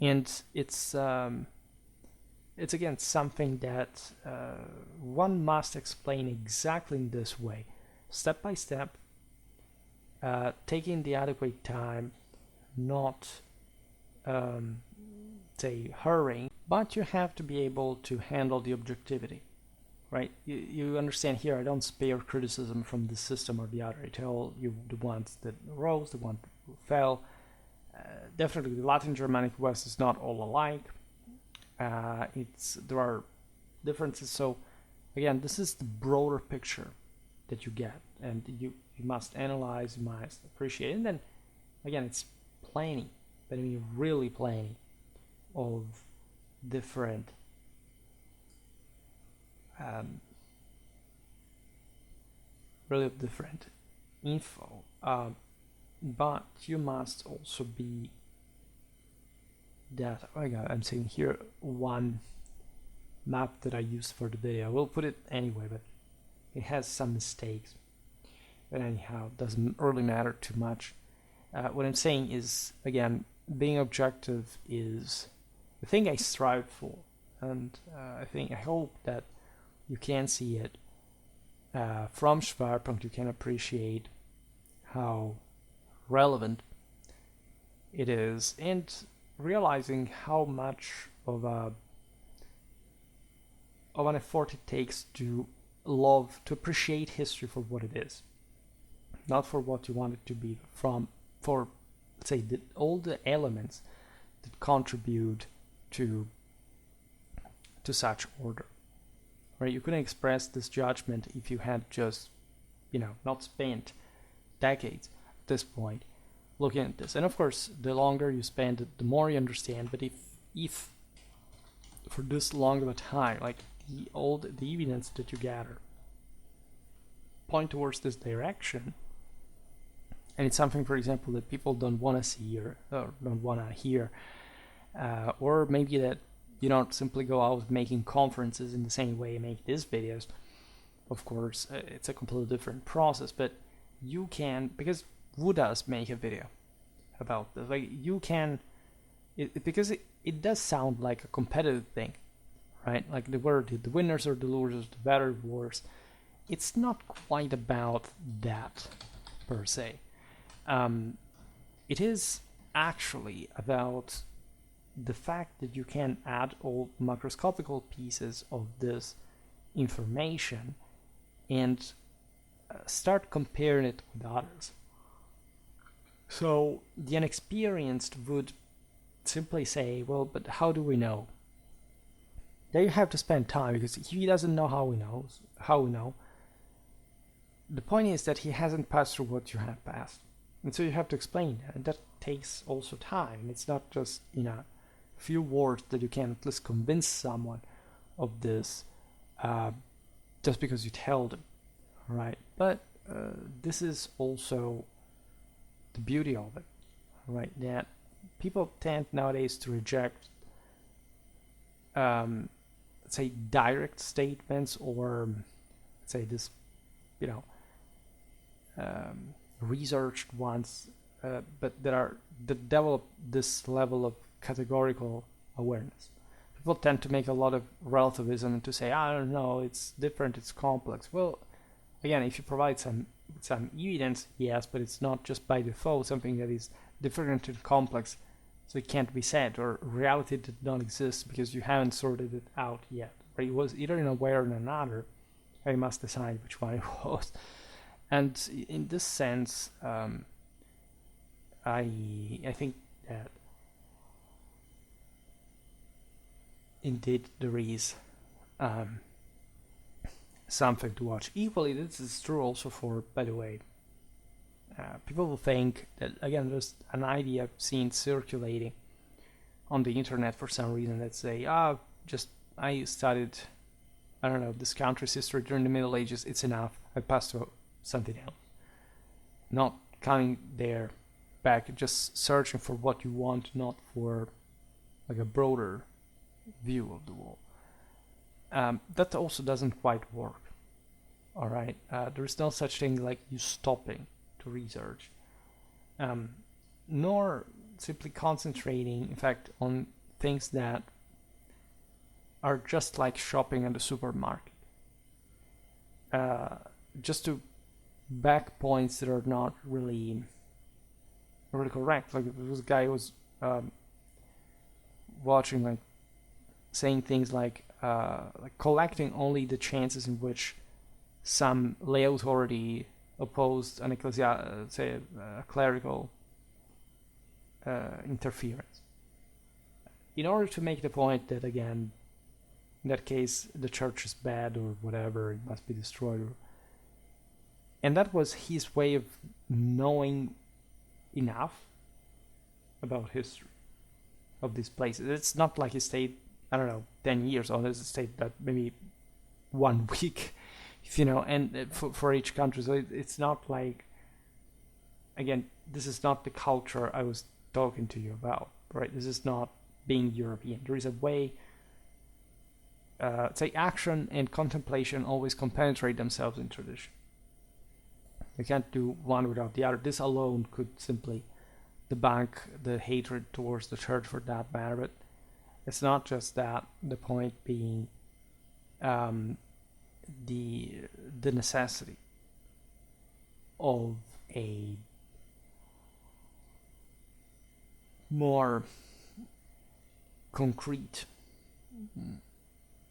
And it's again something that one must explain exactly in this way, step by step, taking the adequate time, not hurrying, but you have to be able to handle the objectivity, right? You understand here, I don't spare criticism from the system or the other. I tell you the ones that rose, the ones that fell. Definitely the Latin Germanic West is not all alike. There are differences. So again, this is the broader picture that you get, and you must analyze, you must appreciate, and then again, it's plenty, but I mean really plenty of different info, but you must also be that, oh my god, I'm seeing here one map that I used for the video. I will put it anyway, but it has some mistakes, but anyhow, it doesn't really matter too much. What I'm saying is, again, being objective is the thing I strive for, and I hope that you can see it from Schwerpunkt. You can appreciate how relevant it is, and realizing how much of an effort it takes to appreciate history for what it is, not for what you want it to be, for let's say all the elements that contribute to such order, right? You couldn't express this judgment if you had just, not spent decades at this point looking at this. And of course, the longer you spend it, the more you understand. But if for this long of a time, like the evidence that you gather point towards this direction, and it's something, for example, that people don't want to see or don't want to hear, or maybe that you don't simply go out making conferences in the same way you make these videos. Of course, it's a completely different process, but you can, because who does make a video about this? Like, you can, because it does sound like a competitive thing, right? Like the winners or the losers, the better, the worse. It's not quite about that per se. It is actually about the fact that you can add all macroscopical pieces of this information and start comparing it with others. So the inexperienced would simply say, well, but how do we know? There you have to spend time, because he doesn't know how we know. The point is that he hasn't passed through what you have passed. And so you have to explain that, and that takes also time. It's not just in a few words that you can at least convince someone of this just because you tell them, right? But this is also the beauty of it, right? That people tend nowadays to reject, say, direct statements, or say this, researched ones, but that develop this level of categorical awareness. People tend to make a lot of relativism and to say, I don't know, it's different, it's complex. Well, again, if you provide some evidence, yes, but it's not just by default something that is different and complex, so it can't be said, or reality did not exist because you haven't sorted it out yet. Or it was either in a way or in another. I must decide which one it was. And in this sense, I think that indeed there is something to watch. Equally, this is true also for, by the way, people will think that, again, there's an idea I've seen circulating on the internet for some reason that say, I studied, I don't know, this country's history during the Middle Ages, it's enough, I passed to something else. Not coming there back, just searching for what you want, not for like a broader view of the world. That also doesn't quite work. All right, there's no such thing like you stopping to research, nor simply concentrating, in fact, on things that are just like shopping at the supermarket, just to back points that are not really correct. Like this guy was watching, like saying things like collecting only the chances in which some lay authority opposed an clerical interference, in order to make the point that, again, in that case the church is bad or whatever, it must be destroyed. And that was his way of knowing enough about history of these places. It's not like he stayed, I don't know, 10 years, or he stayed that maybe 1 week, and for each country. So it's not like, again, this is not the culture I was talking to you about, right? This is not being European. There is a way, say, action and contemplation always compenetrate themselves in tradition. You can't do one without the other. This alone could simply debunk the hatred towards the church, for that matter. But it's not just that. The point being the necessity of a more concrete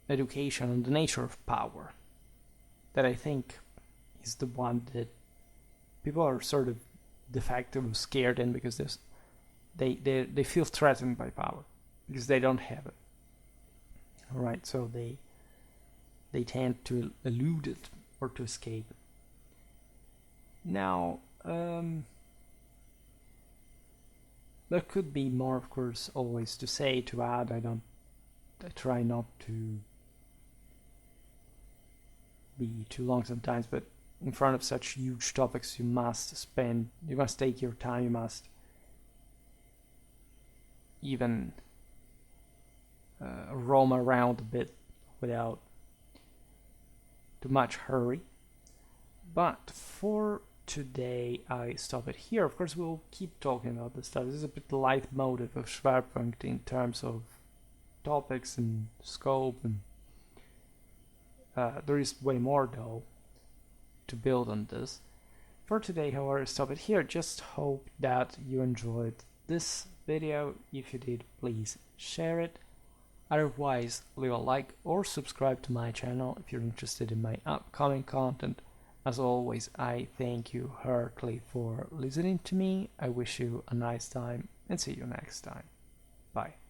education on the nature of power, that I think is the one that people are sort of defective, scared in, because they feel threatened by power because they don't have it. All right, so they tend to elude it or to escape it. Now, there could be more, of course, always to say, to add. I don't I try not to be too long sometimes, but in front of such huge topics you must take your time, you must even roam around a bit without too much hurry. But for today I stop it here. Of course we'll keep talking about this stuff. This is a bit light motive of Schwerpunkt in terms of topics and scope, and there is way more though to build on this. For today, however, I stop it here. Just hope that you enjoyed this video. If you did, please share it. Otherwise, leave a like or subscribe to my channel if you're interested in my upcoming content. As always, I thank you heartily for listening to me. I wish you a nice time and see you next time. Bye.